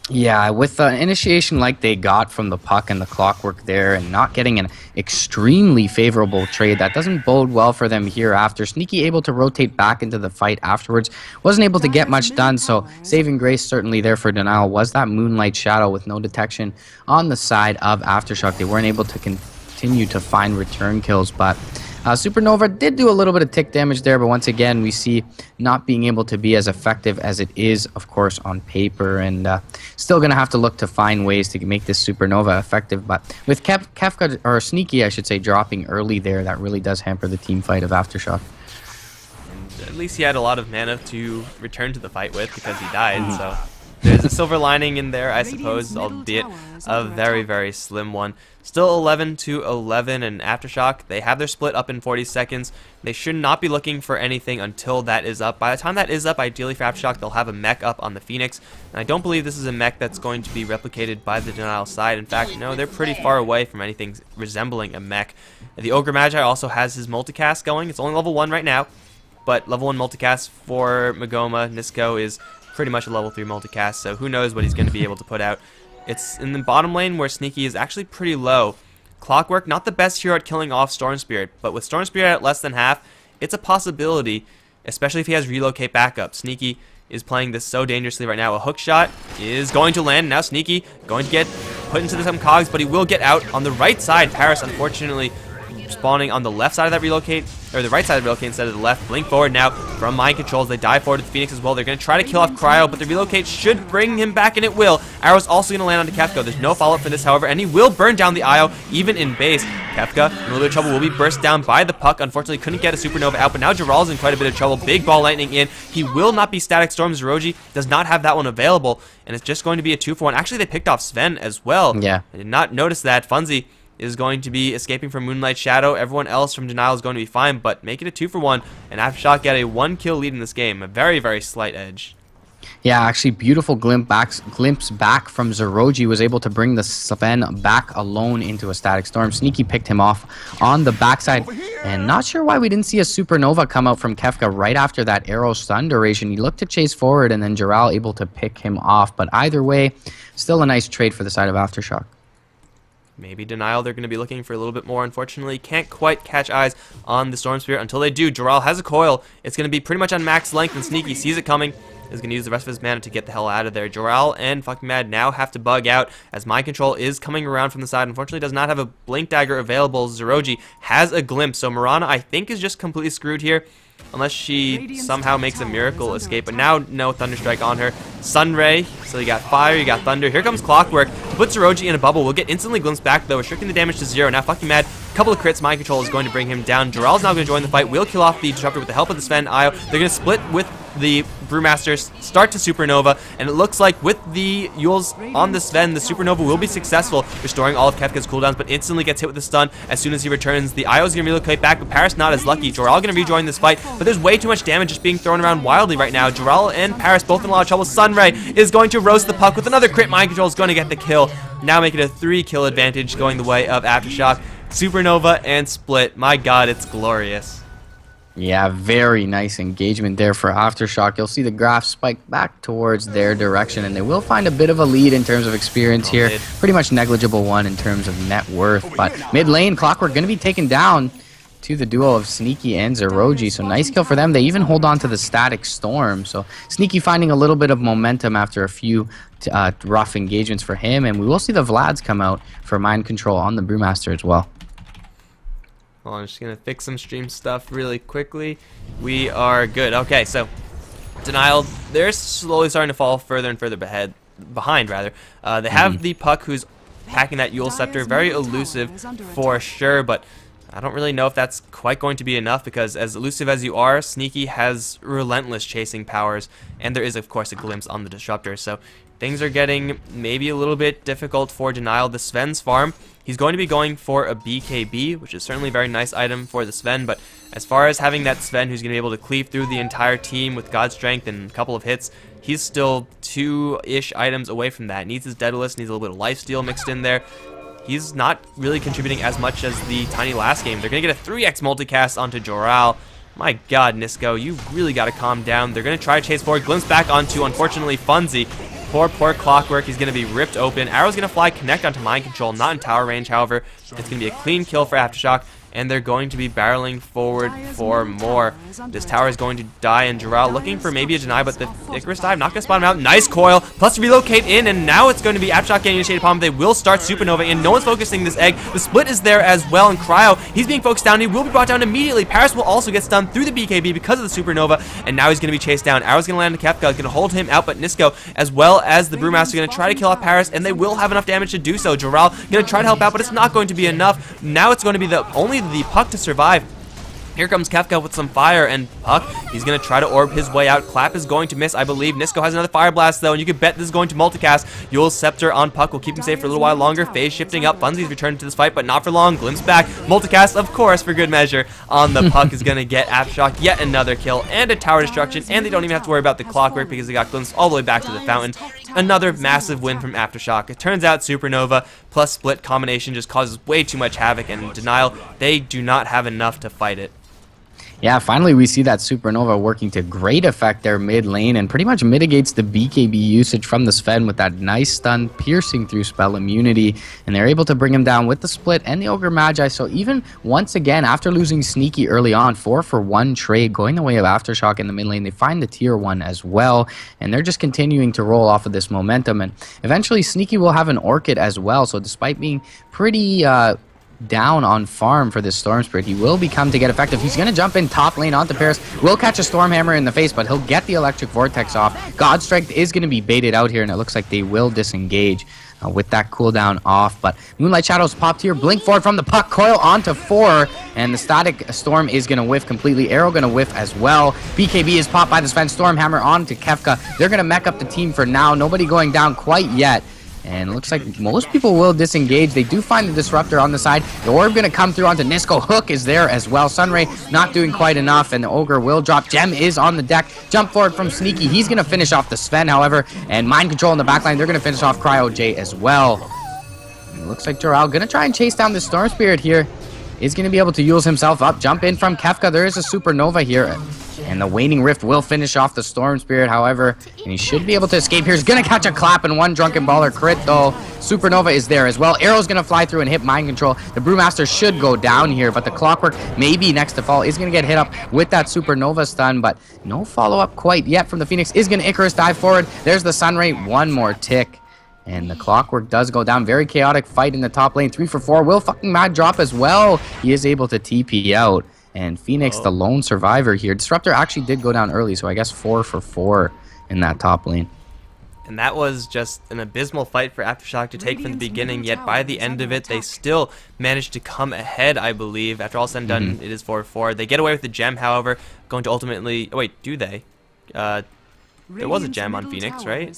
S3: Yeah, with the initiation like they got from the Puck and the Clockwork there and not getting an extremely favorable trade, that doesn't bode well for them here after. Sneaky able to rotate back into the fight afterwards. Wasn't able to get much done, so saving grace certainly there for Denial was that Moonlight Shadow with no detection on the side of Aftershock. They weren't able to continue to find return kills, but Supernova did do a little bit of tick damage there, but once again, we see not being able to be as effective as it is, of course, on paper, and still going to have to look to find ways to make this Supernova effective. But with Kefka, or Sneaky, I should say, dropping early there, that really does hamper the team fight of Aftershock.
S2: And at least he had a lot of mana to return to the fight with because he died, so there's a silver lining in there, I suppose, albeit a very, very slim one. Still 11-11, and Aftershock, they have their split up in 40 seconds. They should not be looking for anything until that is up. By the time that is up, ideally for Aftershock, they'll have a mech up on the Phoenix. And I don't believe this is a mech that's going to be replicated by the Denial side. In fact, no, they're pretty far away from anything resembling a mech. The Ogre Magi also has his multicast going. It's only level 1 right now, but level 1 multicast for Magoma Nisco is pretty much a level 3 multicast, so who knows what he's going to be able to put out. It's in the bottom lane where Sneaky is actually pretty low. Clockwork, not the best hero at killing off Storm Spirit, but with Storm Spirit at less than half, it's a possibility, especially if he has relocate backup. Sneaky is playing this so dangerously right now. A hook shot is going to land. Now Sneaky going to get put into some cogs, but he will get out on the right side. Paris, unfortunately, spawning on the left side of that relocate, or the right side of the relocate instead of the left. Blink forward now from mind controls. They dive forward to the Phoenix as well. They're going to try to kill off Cryo, but the relocate should bring him back, and it will. Arrow's also going to land onto Kefka. There's no follow-up for this, however, and he will burn down the IO even in base. Kefka in a little bit of trouble, will be burst down by the Puck. Unfortunately, couldn't get a Supernova out, but now Jarrell's in quite a bit of trouble. Big ball lightning in. He will not be Static Storm. Zeroji does not have that one available, and it's just going to be a 2-for-1. Actually, they picked off Sven as well.
S3: Yeah.
S2: I did not notice that. Funzy is going to be escaping from Moonlight Shadow. Everyone else from Denial is going to be fine, but make it a 2-for-1, and Aftershock get a 1-kill lead in this game. A very, very slight edge.
S3: Yeah, actually, beautiful glimpse back from Zeroji. Was able to bring the Sven back alone into a Static Storm. Sneaky picked him off on the backside, and not sure why we didn't see a Supernova come out from Kefka right after that arrow stun duration. He looked to chase forward, and then Jarrell able to pick him off, but either way, still a nice trade for the side of Aftershock.
S2: Maybe Denial, they're going to be looking for a little bit more. Unfortunately, can't quite catch eyes on the Storm Spirit until they do. Jarrell has a coil. It's going to be pretty much on max length, and Sneaky sees it coming. Is going to use the rest of his mana to get the hell out of there. Jarrell and fucking Mad now have to bug out as Mind Control is coming around from the side. Unfortunately, does not have a Blink Dagger available. Zeroji has a glimpse, so Mirana, I think, is just completely screwed here. Unless she somehow makes a miracle escape. But now, no Thunderstrike on her. Sunray. So you got fire, you got thunder. Here comes Clockwork. Puts Zeroji in a bubble. We'll get instantly glimpsed back, though, restricting the damage to 0. Now, fucking Mad. Couple of crits. Mind Control is going to bring him down. Jarrell's now going to join the fight. Will kill off the Disruptor with the help of the Sven Io. They're going to split with the Brewmasters, start to Supernova, and it looks like with the Yules on the Sven, the Supernova will be successful, restoring all of Kefka's cooldowns, but instantly gets hit with the stun as soon as he returns. The Io's going to relocate back, but Paris not as lucky. Jarrell going to rejoin this fight, but there's way too much damage just being thrown around wildly right now. Jarrell and Paris both in a lot of trouble. Sunray is going to roast the Puck with another crit. Mind Control is going to get the kill. Now make it a 3-kill advantage going the way of Aftershock. Supernova and split. My god, it's glorious.
S3: Yeah, very nice engagement there for Aftershock. You'll see the graph spike back towards their direction, and they will find a bit of a lead in terms of experience here. Pretty much negligible one in terms of net worth, but mid lane, Clockwork going to be taken down to the duo of Sneaky and Zeroji, so nice kill for them. They even hold on to the Static Storm, so Sneaky finding a little bit of momentum after a few rough engagements for him, and we will see the Vlads come out for Mind Control on the Brewmaster as well.
S2: Well, I'm just going to fix some stream stuff really quickly. We are good. Okay, so Denial, they're slowly starting to fall further and further behind. They have the Puck who's packing that Yule Scepter. Very elusive for sure, but I don't really know if that's quite going to be enough, because as elusive as you are, Sneaky has relentless chasing powers, and there is of course a glimpse on the Disruptor, so things are getting maybe a little bit difficult for Denial. The Sven's farm, he's going to be going for a BKB, which is certainly a very nice item for the Sven, but as far as having that Sven who's going to be able to cleave through the entire team with God Strength and a couple of hits, he's still 2-ish items away from that. Needs his Daedalus, needs a little bit of lifesteal mixed in there. He's not really contributing as much as the Tiny last game. They're going to get a 3x multicast onto Joral. My god, Nisco, you really got to calm down. They're going to try to chase forward. Glimpse back onto, unfortunately, Funzy. Poor Clockwork. He's going to be ripped open. Arrow's going to fly, connect onto Mind Control. Not in tower range, however. It's going to be a clean kill for Aftershock, and they're going to be barreling forward for more. This tower is going to die, and Joral looking for maybe a deny, but the Icarus dive not going to spot him out. Nice coil, plus relocate in, and now it's going to be Aftershock getting initiated upon him. They will start Supernova, and no one's focusing this egg. The split is there as well, and Cryo, he's being focused down. He will be brought down immediately. Paris will also get stunned through the BKB because of the Supernova, and now he's going to be chased down. Arrow's going to land on Kefka, going to hold him out, but Nisco, as well as the Brewmaster, are going to try to kill off Paris, and they will have enough damage to do so. Joral going to try to help out, but it's not going to be enough. Now it's going to be only the Puck to survive. Here comes Kefka with some fire, and Puck, he's going to try to orb his way out. Clap is going to miss, I believe. Nisco has another Fire Blast, though, and you can bet this is going to multicast. Yule's Scepter on Puck will keep him safe for a little while longer. Phase shifting up. Funzy's returned to this fight, but not for long. Glimpse back. Multicast, of course, for good measure, on the Puck is going to get Aftershock yet another kill and a tower destruction, and they don't even have to worry about the Clockwork because they got glimpsed all the way back to the fountain. Another massive win from Aftershock. It turns out Supernova plus Split combination just causes way too much havoc, and Denial, they do not have enough to fight it.
S3: Yeah, finally we see that Supernova working to great effect there mid lane and pretty much mitigates the BKB usage from the Sven with that nice stun piercing through spell immunity, and they're able to bring him down with the Split and the Ogre Magi. So even once again, after losing Sneaky early on, 4-for-1 trade going the way of Aftershock in the mid lane, they find the tier 1 as well, and they're just continuing to roll off of this momentum, and eventually Sneaky will have an Orchid as well. So despite being pretty down on farm for this Storm Spirit, he will become to get effective. He's going to jump in top lane onto Paris, will catch a Stormhammer in the face, but he'll get the Electric Vortex off. God Strength is going to be baited out here, and it looks like they will disengage with that cooldown off, but Moonlight Shadows popped here. Blink forward from the Puck, coil onto 4, and the Static Storm is going to whiff completely. Arrow going to whiff as well. BKB is popped by the Sven. Stormhammer onto Kefka. They're going to mech up the team for now. Nobody going down quite yet. And it looks like most people will disengage. They do find the Disruptor on the side. The Orb going to come through onto Nisco. Hook is there as well. Sunray not doing quite enough, and the Ogre will drop. Gem is on the deck. Jump forward from Sneaky. He's going to finish off the Sven, however. And Mind Control in the backline. They're going to finish off Cryo J as well. And it looks like Joral going to try and chase down the Storm Spirit here. Is going to be able to use himself up. Jump in from Kefka. There is a Supernova here. And the Waning Rift will finish off the Storm Spirit, however, and he should be able to escape here. He's going to catch a clap and one Drunken Baller crit, though. Supernova is there as well. Arrow's going to fly through and hit Mind Control. The Brewmaster should go down here, but the Clockwork maybe next to fall is going to get hit up with that Supernova stun, but no follow-up quite yet from the Phoenix. Is going to Icarus dive forward. There's the Sunray. One more tick. And the Clockwork does go down. Very chaotic fight in the top lane. 3-for-4. Will fucking Mad drop as well. He is able to TP out. And Phoenix, the lone survivor here. Disruptor actually did go down early, so I guess 4-for-4 in that top lane.
S2: And that was just an abysmal fight for Aftershock to take from the beginning, yet by the end of it, they still managed to come ahead, I believe. After all said and done, it is 4-4. They get away with the gem, however, going to ultimately... Oh, wait, do they? There was a gem on Phoenix, right?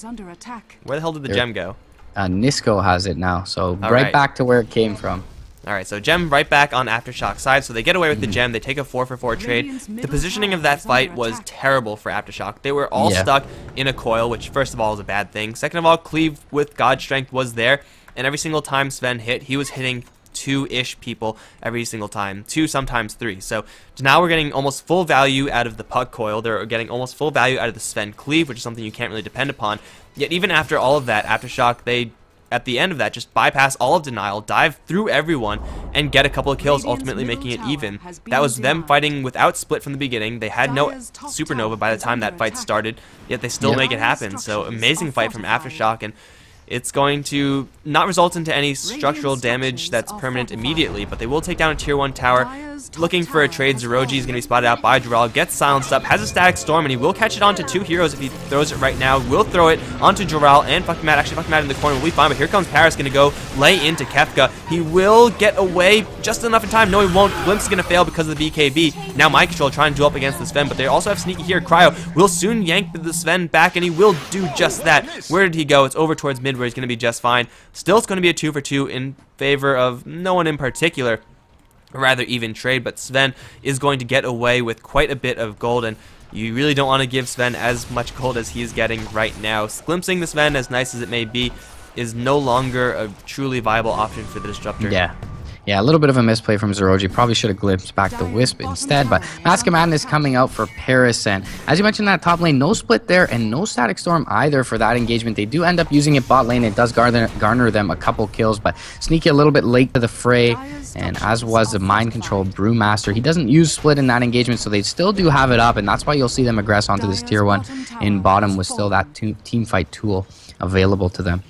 S2: Where the hell did the gem go?
S3: Nisco has it now, so right back to where it came from.
S2: Alright, so gem right back on Aftershock's side, so they get away with the gem, they take a 4-for-4 trade. The positioning of that fight was terrible for Aftershock. They were all stuck in a coil, which first of all is a bad thing. Second of all, Cleave with God Strength was there, and every single time Sven hit, he was hitting 2-ish people every single time. 2, sometimes 3. So now we're getting almost full value out of the Puck coil. They're getting almost full value out of the Sven Cleave, which is something you can't really depend upon. Yet even after all of that, Aftershock, they... at the end of that, just bypass all of Denial, dive through everyone, and get a couple of kills, ultimately making it even. That was them fighting without Split from the beginning. They had no Supernova by the time that fight started, yet they still make it happen. So amazing fight from Aftershock, and It's going to not result into any structural damage that's permanent immediately, but they will take down a tier 1 tower. Looking for a trade, Zeroji is going to be spotted out by Joral, gets silenced up, has a static storm, and he will catch it onto 2 heroes if he throws it right now. Will throw it onto Joral and Fucking Mad. Actually, Fucking Mad in the corner will be fine, but here comes Paris going to go lay into Kefka. He will get away just enough in time. No, he won't. Glimpse is going to fail because of the BKB. Now Mind Control trying to duel up against the Sven, but they also have Sneaky here. Cryo will soon yank the Sven back, and he will do just that. Where did he go? It's over towards mid, where he's going to be just fine. Still, it's going to be a 2 for 2 in favor of no one in particular. A rather even trade, but Sven is going to get away with quite a bit of gold, and you really don't want to give Sven as much gold as he is getting right now. Glimpsing the Sven, as nice as it may be, is no longer a truly viable option for the Disruptor.
S3: Yeah, a little bit of a misplay from Zeroji. Probably should have glimpsed back the Wisp instead, but Mask of Madness coming out for Paris, and as you mentioned, that top lane, no split there, and no Static Storm either for that engagement. They do end up using it bot lane. It does garner them a couple kills, but Sneaky a little bit late to the fray, and as was the Mind Control Brewmaster. He doesn't use split in that engagement, so they still do have it up, and that's why you'll see them aggress onto this tier 1 in bottom with still that team fight tool available to them.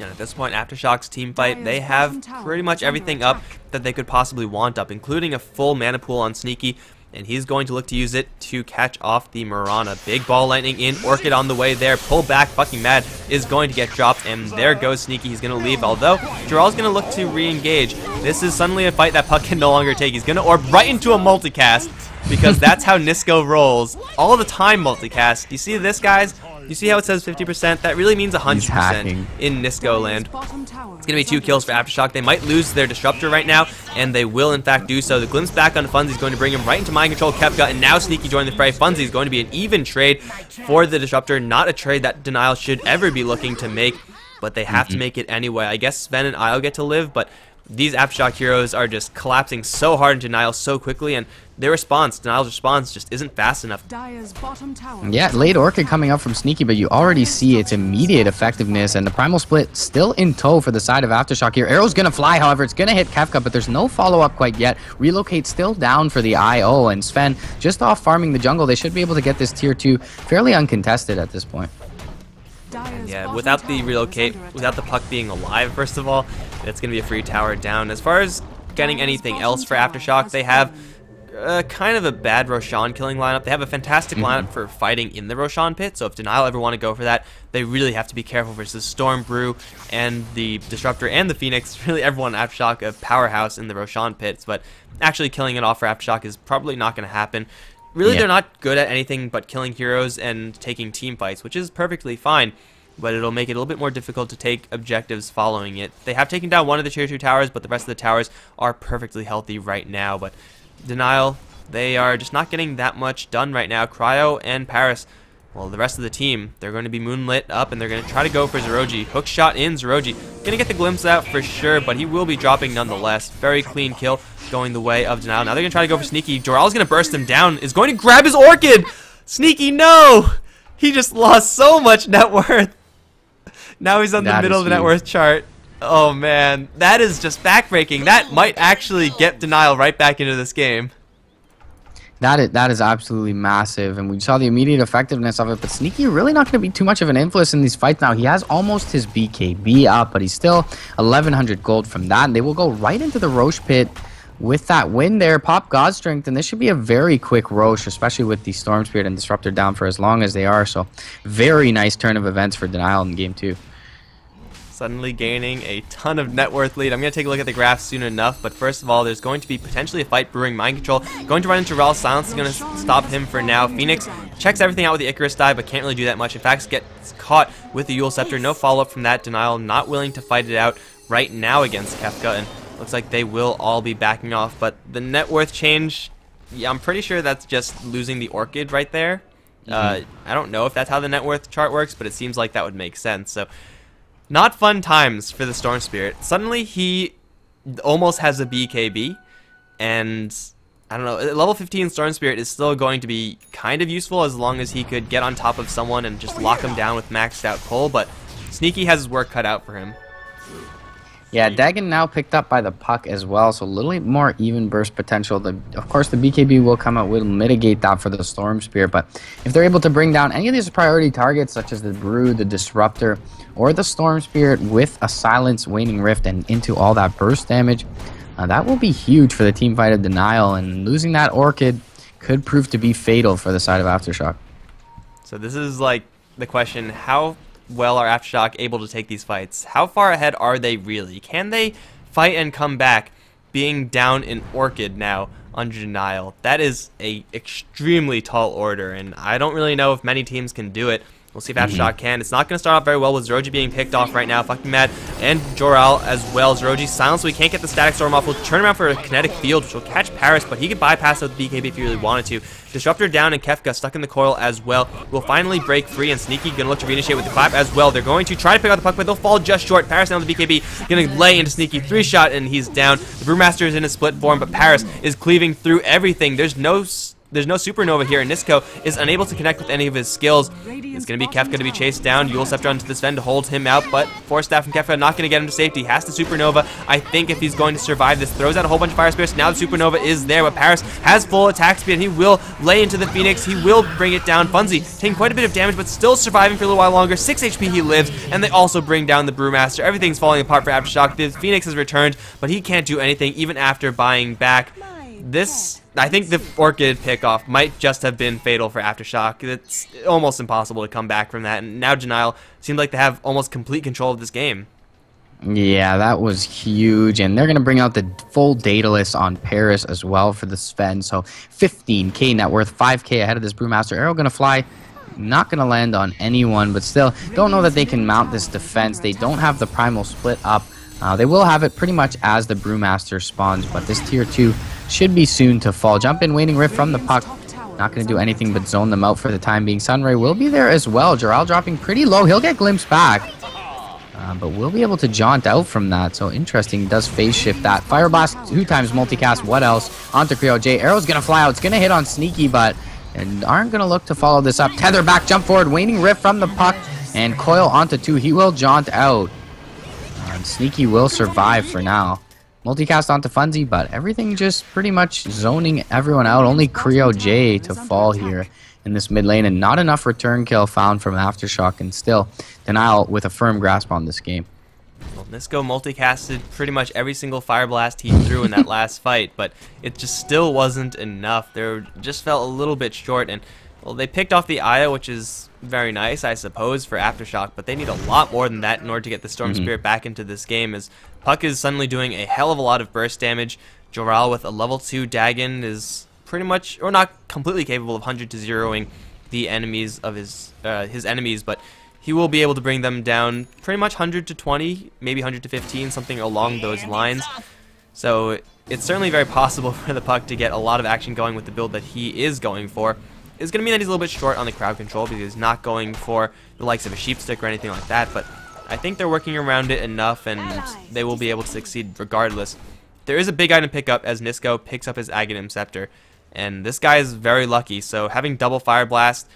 S2: And at this point, Aftershock's team fight, they have pretty much everything up that they could possibly want up, including a full mana pool on Sneaky, and he's going to look to use it to catch off the Mirana. Big ball lightning in, Orchid on the way there, pull back, Fucking Mad is going to get dropped, and there goes Sneaky. He's going to leave, although Joral's going to look to re-engage. This is suddenly a fight that Puck can no longer take. He's going to orb right into a multicast, because that's how Nisco rolls. All the time multicast. You see this, guys? You see how it says 50%? That really means 100% in Nisco land. It's going to be 2 kills for Aftershock. They might lose their Disruptor right now, and they will in fact do so. The glimpse back on Funzy is going to bring him right into Mind Control Kefka, and now Sneaky joined the fray. Funzy is going to be an even trade for the Disruptor. Not a trade that Denial should ever be looking to make, but they have to make it anyway. I guess Sven and Isle get to live, but these Aftershock heroes are just collapsing so hard into Denial so quickly, and their response, Denial's response, just isn't fast enough.
S3: Yeah, late Orchid coming up from Sneaky, but you already see its immediate effectiveness, and the Primal Split still in tow for the side of Aftershock here. Arrow's gonna fly, however, it's gonna hit Kefka, but there's no follow-up quite yet. Relocate still down for the IO, and Sven just off farming the jungle. They should be able to get this tier 2 fairly uncontested at this point.
S2: Yeah, without the relocate, without the Puck being alive, first of all, it's going to be a free tower down. As far as getting anything else for Aftershock, they have kind of a bad Roshan killing lineup. They have a fantastic lineup for fighting in the Roshan pit, so if Denial ever want to go for that, they really have to be careful versus Storm Brew and the Disruptor and the Phoenix. Really everyone in Aftershock a powerhouse in the Roshan pits, but actually killing it off for Aftershock is probably not going to happen. Really, they're not good at anything but killing heroes and taking team fights, which is perfectly fine, but it'll make it a little bit more difficult to take objectives following it. They have taken down one of the tier 2 towers, but the rest of the towers are perfectly healthy right now. But Denial, they are just not getting that much done right now. Cryo and Paris, well, the rest of the team, they're going to be moonlit up, and they're going to try to go for Zeroji. Hook shot in, Zeroji. Going to get the glimpse out for sure, but he will be dropping nonetheless. Very clean kill going the way of Denial. Now they're going to try to go for Sneaky. Joral's going to burst him down, is going to grab his Orchid! Sneaky, no! He just lost so much net worth. Now he's on the middle of the net worth chart. Oh man, that is just backbreaking. That might actually get Denial right back into this game.
S3: That is absolutely massive, and we saw the immediate effectiveness of it, but Sneaky really not going to be too much of an influence in these fights now. He has almost his BKB up, but he's still 1100 gold from that, and they will go right into the Roche pit with that win there. Pop God Strength, and this should be a very quick Roche, especially with the Storm Spirit and Disruptor down for as long as they are, so very nice turn of events for Denial in game 2.
S2: Suddenly gaining a ton of net worth lead. I'm going to take a look at the graph soon enough, but first of all, there's going to be potentially a fight brewing. Mind Control going to run into Raul. Silence is going to stop him for now. Phoenix checks everything out with the Icarus dive, but can't really do that much. In fact, gets caught with the Yule Scepter. No follow-up from that. Denial not willing to fight it out right now against Kefka, and looks like they will all be backing off. But the net worth change, yeah, I'm pretty sure that's just losing the Orchid right there. I don't know if that's how the net worth chart works, but it seems like that would make sense. So not fun times for the Storm Spirit. Suddenly he almost has a BKB, and I don't know, level 15 Storm Spirit is still going to be kind of useful as long as he could get on top of someone and just lock him down with maxed out pull, but Sneaky has his work cut out for him.
S3: Yeah, Dagon now picked up by the puck as well, so a little bit more even burst potential. Of course, the BKB will come out, will mitigate that for the Storm Spear, but if they're able to bring down any of these priority targets, such as the Brew, the Disruptor, or the Storm Spirit with a Silence, Waning Rift, and into all that burst damage, that will be huge for the team fight of Denial, and losing that Orchid could prove to be fatal for the side of Aftershock.
S2: So this is like the question, how well are Aftershock able to take these fights? How far ahead are they really? Can they fight and come back being down in Orchid now under Denial? That is a extremely tall order, and I don't really know if many teams can do it. We'll see if Aftershock can. It's not going to start off very well with Zeroji being picked off right now. Fucking mad. And Jor-El as well. Zeroji silenced, so he can't get the Static Storm off. We'll turn around for a Kinetic Field, which will catch Paris, but he could bypass it with BKB if he really wanted to. Disruptor down and Kefka stuck in the coil as well. Will finally break free, and Sneaky going to look to reinitiate with the clap as well. They're going to try to pick out the puck, but they'll fall just short. Paris down with the BKB. Going to lay into Sneaky. 3-shot, and he's down. The Brewmaster is in a split form, but Paris is cleaving through everything. There's no Supernova here, and Nisco is unable to connect with any of his skills. It's going to be Kefka to be chased down. Yule Scepter onto the Sven to hold him out, but Force Staff from Kefka not going to get him to safety. He has to Supernova. I think if he's going to survive this, throws out a whole bunch of Fire Spirits. Now the Supernova is there, but Paris has full attack speed, and he will lay into the Phoenix. He will bring it down. Funzy taking quite a bit of damage, but still surviving for a little while longer. 6 HP he lives, and they also bring down the Brewmaster. Everything's falling apart for Aftershock. The Phoenix has returned, but he can't do anything even after buying back. I think the Orchid pickoff might just have been fatal for Aftershock. It's almost impossible to come back from that, and now Denial seemed like they have almost complete control of this game.
S3: Yeah, that was huge, and they're going to bring out the full Daedalus on Paris as well for the Sven, so 15k net worth, 5k ahead of this Brewmaster. Arrow going to fly, not going to land on anyone, but still, don't know that they can mount this defense. They don't have the Primal Split up. They will have it pretty much as the Brewmaster spawns, but this tier 2 should be soon to fall. Jump in, Waning Rift from the puck. Not going to do anything but zone them out for the time being. Sunray will be there as well. Jor-El dropping pretty low. He'll get glimpsed back, but we'll be able to jaunt out from that. So interesting. Does phase shift that. Fire Blast 2 times multicast. What else? Onto Creo J. Arrow's going to fly out. It's going to hit on Sneaky, but aren't going to look to follow this up. Tether back, jump forward. Waning Rift from the puck, and Coil onto 2. He will jaunt out. And Sneaky will survive for now. Multicast onto Funzy, but everything just pretty much zoning everyone out. Only Creo J to fall here in this mid lane, and not enough return kill found from Aftershock, and still Denial with a firm grasp on this game.
S2: Well, Nisco multicasted pretty much every single Fire Blast he threw in that last fight, but it just still wasn't enough. They just fell a little bit short, and well, they picked off the Aya, which is very nice, I suppose, for Aftershock, but they need a lot more than that in order to get the Storm Spirit back into this game, as Puck is suddenly doing a hell of a lot of burst damage. Jor-El with a level 2 Dagon is pretty much, or not completely capable of 100 to 0ing the enemies of his enemies, but he will be able to bring them down pretty much 100 to 20, maybe 100 to 15, something along those lines. So it's certainly very possible for the Puck to get a lot of action going with the build that he is going for. It's going to mean that he's a little bit short on the crowd control because he's not going for the likes of a sheep stick or anything like that, but I think they're working around it enough, and they will be able to succeed regardless. There is a big item pickup as Nisco picks up his Aghanim Scepter, and this guy is very lucky, so having double Fire Blast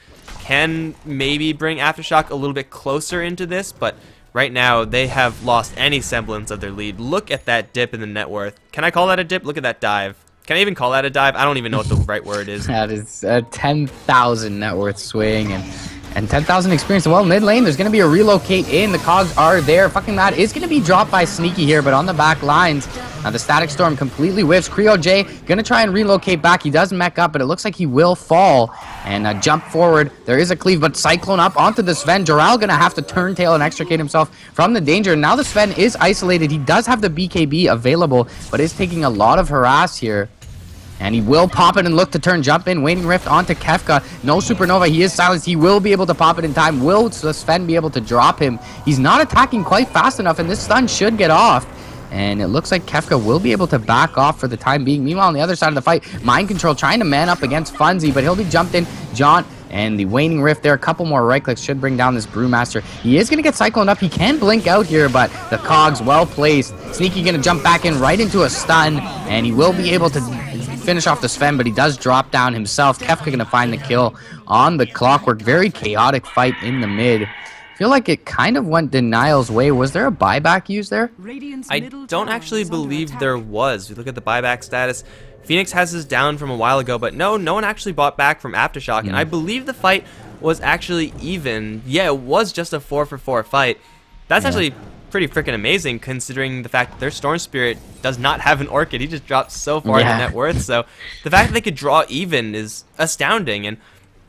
S2: can maybe bring Aftershock a little bit closer into this, but right now they have lost any semblance of their lead. Look at that dip in the net worth. Can I call that a dip? Look at that dive. Can I even call that a dive? I don't even know what the right word is.
S3: That is a 10,000 net worth swing and 10,000 experience. Well, mid lane, there's going to be a relocate in. The cogs are there. Fucking Mad is going to be dropped by Sneaky here, but on the back lines, the Static Storm completely whiffs. Creo J going to try and relocate back. He does mech up, but it looks like he will fall and jump forward. There is a cleave, but Cyclone up onto the Sven. Jor-El going to have to turn tail and extricate himself from the danger. Now the Sven is isolated. He does have the BKB available, but is taking a lot of harass here. And he will pop it and look to turn jump in. Waning Rift onto Kefka. No Supernova. He is silenced. He will be able to pop it in time. Will the Sven be able to drop him? He's not attacking quite fast enough, and this stun should get off. And it looks like Kefka will be able to back off for the time being. Meanwhile, on the other side of the fight, Mind Control trying to man up against Funzy, but he'll be jumped in. Jaunt and the Waning Rift there. A couple more right clicks should bring down this Brewmaster. He is going to get Cyclone up. He can blink out here, but the cogs well placed. Sneaky going to jump back in right into a stun, and he will be able to finish off the Sven, but he does drop down himself. Kefka going to find the kill on the Clockwork. Very chaotic fight in the mid. feel like it kind of went Denial's way. Was there a buyback used there?
S2: I don't actually believe there was. We look at the buyback status. Phoenix has his down from a while ago, but no one actually bought back from Aftershock, and I believe the fight was actually even. Yeah, it was just a 4-for-4 fight. That's actually pretty freaking amazing, considering the fact that their Storm Spirit does not have an Orchid. He just dropped so far in the net worth, so the fact that they could draw even is astounding. And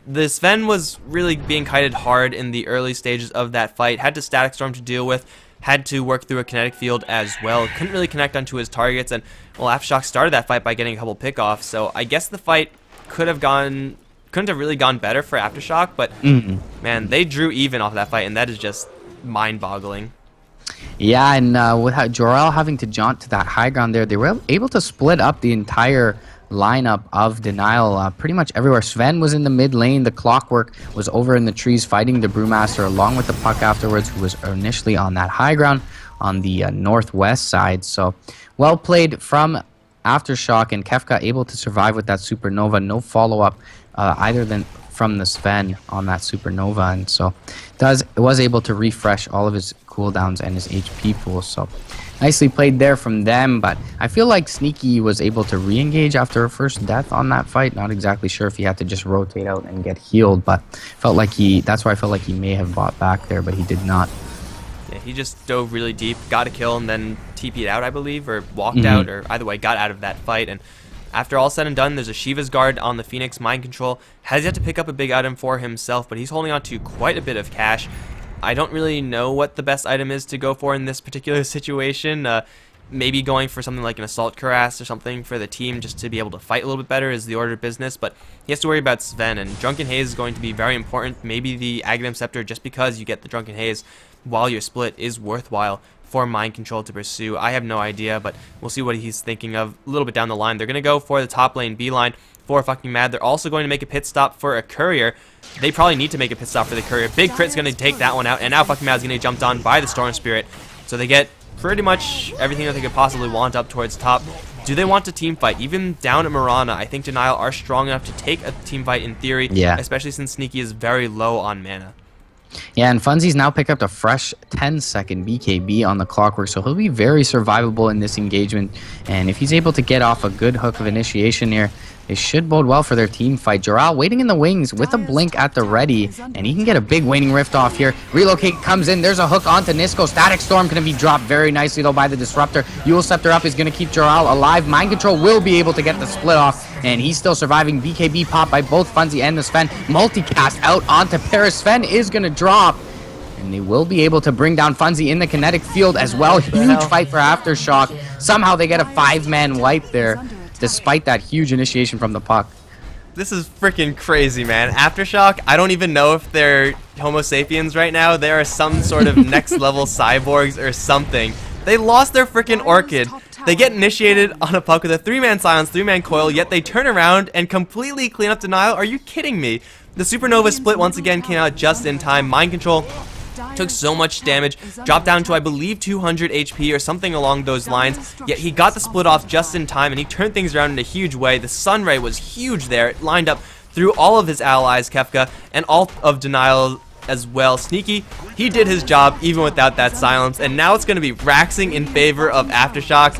S2: the Sven was really being kited hard in the early stages of that fight, had to Static Storm to deal with, had to work through a kinetic field as well, couldn't really connect onto his targets, and well, Aftershock started that fight by getting a couple pickoffs, so I guess the fight couldn't have really gone better for Aftershock, but man, they drew even off that fight, and that is just mind-boggling.
S3: Yeah, and with Jor-El having to jaunt to that high ground there, they were able to split up the entire lineup of Denial pretty much everywhere. Sven was in the mid lane. The Clockwork was over in the trees fighting the Brewmaster along with the Puck afterwards, who was initially on that high ground on the northwest side. So well played from Aftershock, and Kefka able to survive with that Supernova. No follow-up either than from the Sven on that Supernova, and so was able to refresh all of his cooldowns and his HP pool. So nicely played there from them, but I feel like Sneaky was able to re-engage after her first death on that fight. Not exactly sure if he had to just rotate out and get healed, but felt like that's why I felt like he may have bought back there, but he did not.
S2: Yeah, he just dove really deep, got a kill, and then TP'd out, I believe, or walked out, or either way, got out of that fight. And after all said and done, there's a Shiva's Guard on the Phoenix Mind Control. Has yet to pick up a big item for himself, but he's holding on to quite a bit of cash. I don't really know what the best item is to go for in this particular situation. Maybe going for something like an Assault Cuirass or something for the team just to be able to fight a little bit better is the order of business, but he has to worry about Sven, and Drunken Haze is going to be very important. Maybe the Aghanim Scepter, just because you get the Drunken Haze while you're split, is worthwhile for Mind Control to pursue. I have no idea, but we'll see what he's thinking of a little bit down the line. They're going to go for the top lane B line for Fucking Mad. They're also going to make a pit stop for a Courier. They probably need to make a pit stop for the Courier. Big Crit's going to take that one out, and now Fucking Mad's going to get jumped on by the Storm Spirit. So they get pretty much everything that they could possibly want up towards top. Do they want to team fight? Even down at Mirana, I think Denial are strong enough to take a team fight in theory, especially since Sneaky is very low on mana.
S3: Yeah, and Funzy's now picked up a fresh 10-second BKB on the Clockwork, so he'll be very survivable in this engagement. And if he's able to get off a good hook of initiation here, it should bode well for their team fight. Jor-El waiting in the wings with a blink at the ready, and he can get a big waning rift off here. Relocate comes in. There's a hook onto Nisco. Static Storm going to be dropped very nicely, though, by the Disruptor. Yule Scepter up is going to keep Jor-El alive. Mind Control will be able to get the split off, and he's still surviving. BKB pop by both Funzy and the Sven. Multicast out onto Paris. Sven is going to drop, and they will be able to bring down Funzy in the kinetic field as well. Huge fight for Aftershock. Somehow they get a 5-man wipe there, despite that huge initiation from the Puck.
S2: This is freaking crazy, man. Aftershock, I don't even know if they're Homo sapiens right now. They are some sort of next level cyborgs or something. They lost their freaking Orchid. They get initiated on a Puck with a 3-man silence, 3-man coil, yet they turn around and completely clean up Denial. Are you kidding me? The Supernova split once again came out just in time. Mind Control took so much damage, dropped down to, I believe, 200 HP or something along those lines, yet he got the split off just in time, and he turned things around in a huge way. The Sunray was huge there. It lined up through all of his allies, Kefka, and all of Denial as well. Sneaky, he did his job even without that silence, and now it's going to be Raxing in favor of Aftershock.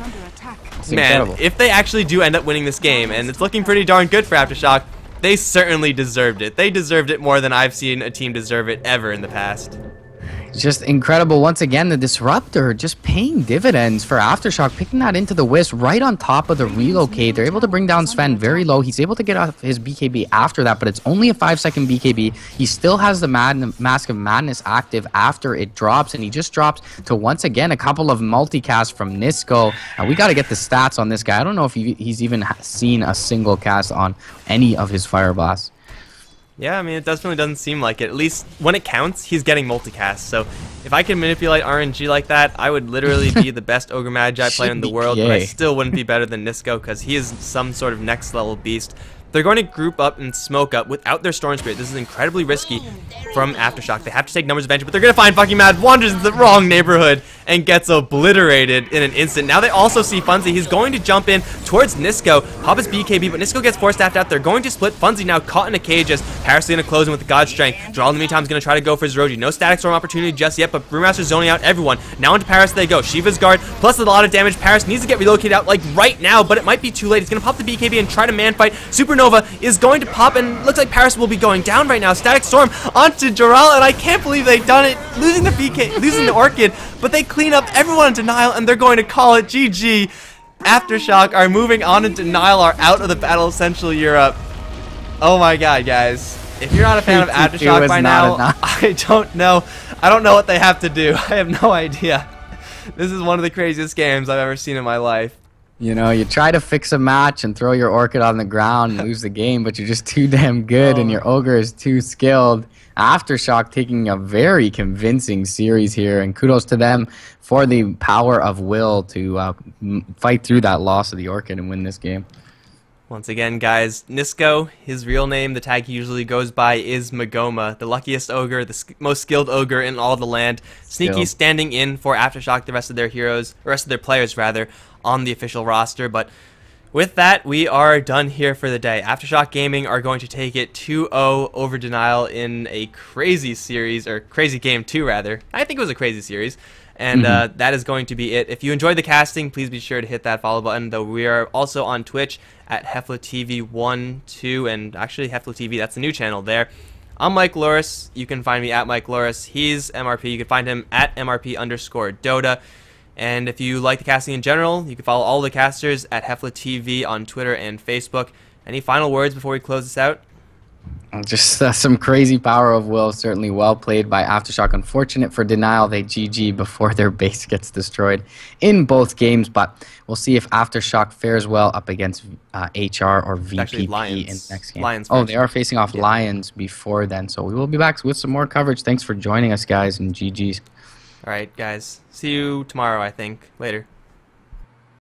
S2: Man, incredible. If they actually do end up winning this game, and it's looking pretty darn good for Aftershock, they certainly deserved it. They deserved it more than I've seen a team deserve it ever in the past.
S3: Just incredible. Once again, the Disruptor just paying dividends for Aftershock, picking that into the Wisp right on top of the relocate. They're able to bring down Sven very low. He's able to get off his BKB after that, but it's only a 5-second BKB. He still has the Mask of Madness active after it drops, and he just drops to, once again, a couple of multicasts from Nisco. We got to get the stats on this guy. I don't know if he's even seen a single cast on any of his Fire Blasts.
S2: Yeah, I mean, it definitely doesn't seem like it. At least when it counts, he's getting multicast. So if I could manipulate RNG like that, I would literally be the best Ogre Magi player in the world, but I still wouldn't be better than Nisco because he is some sort of next level beast. They're going to group up and smoke up without their Storm Spirit. This is incredibly risky from Aftershock. They have to take numbers advantage, but they're going to find Fucking Mad. Wanders in the wrong neighborhood, and gets obliterated in an instant. Now they also see Funzy. He's going to jump in towards Nisco, pop his BKB, but Nisco gets force staffed out. They're going to split. Funzy now caught in a cage as Paris going to close in with the God Strength. Draw in the meantime is going to try to go for Zeroji. No Static Storm opportunity just yet, but Brewmaster zoning out everyone. Now into Paris they go. Shiva's guard, plus a lot of damage. Paris needs to get relocated out like right now, but it might be too late. He's going to pop the BKB and try to man fight. Supernova is going to pop, and looks like Paris will be going down right now. Static Storm onto Joral, and I can't believe they've done it, losing the BK, losing the Orchid, but they clean up everyone in Denial, and they're going to call it GG. Aftershock are moving on, and Denial are out of the Battle of Central Europe. Oh my god, guys. If you're not a fan of Aftershock by now, I don't know. I don't know what they have to do. I have no idea. This is one of the craziest games I've ever seen in my life.
S3: You know, you try to fix a match and throw your Orchid on the ground and lose the game, but you're just too damn good and your Ogre is too skilled. Aftershock taking a very convincing series here, and kudos to them for the power of will to fight through that loss of the Orchid and win this game.
S2: Once again, guys, Nisco, his real name, the tag he usually goes by, is Magoma, the luckiest ogre, the most skilled ogre in all the land. Sneaky standing in for Aftershock, the rest of their heroes, the rest of their players rather, on the official roster. But with that, we are done here for the day. Aftershock Gaming are going to take it 2-0 over Denial in a crazy series, or crazy game 2 rather. I think it was a crazy series. And that is going to be it. If you enjoyed the casting, please be sure to hit that follow button. Though we are also on Twitch at HeflaTV 1, 2, and actually HeflaTV, that's the new channel there. I'm Mike Loris. You can find me at Mike Loris. He's MRP. You can find him at MRP_Dota. And if you like the casting in general, you can follow all the casters at HeflaTV on Twitter and Facebook. Any final words before we close this out?
S3: Just some crazy power of will, certainly well played by Aftershock. Unfortunate for Denial, they GG before their base gets destroyed in both games, but we'll see if Aftershock fares well up against HR or VPP in next game.
S2: Lions
S3: they are facing off Lions before then, so we will be back with some more coverage. Thanks for joining us, guys, and GG's.
S2: All right, guys. See you tomorrow, I think. Later.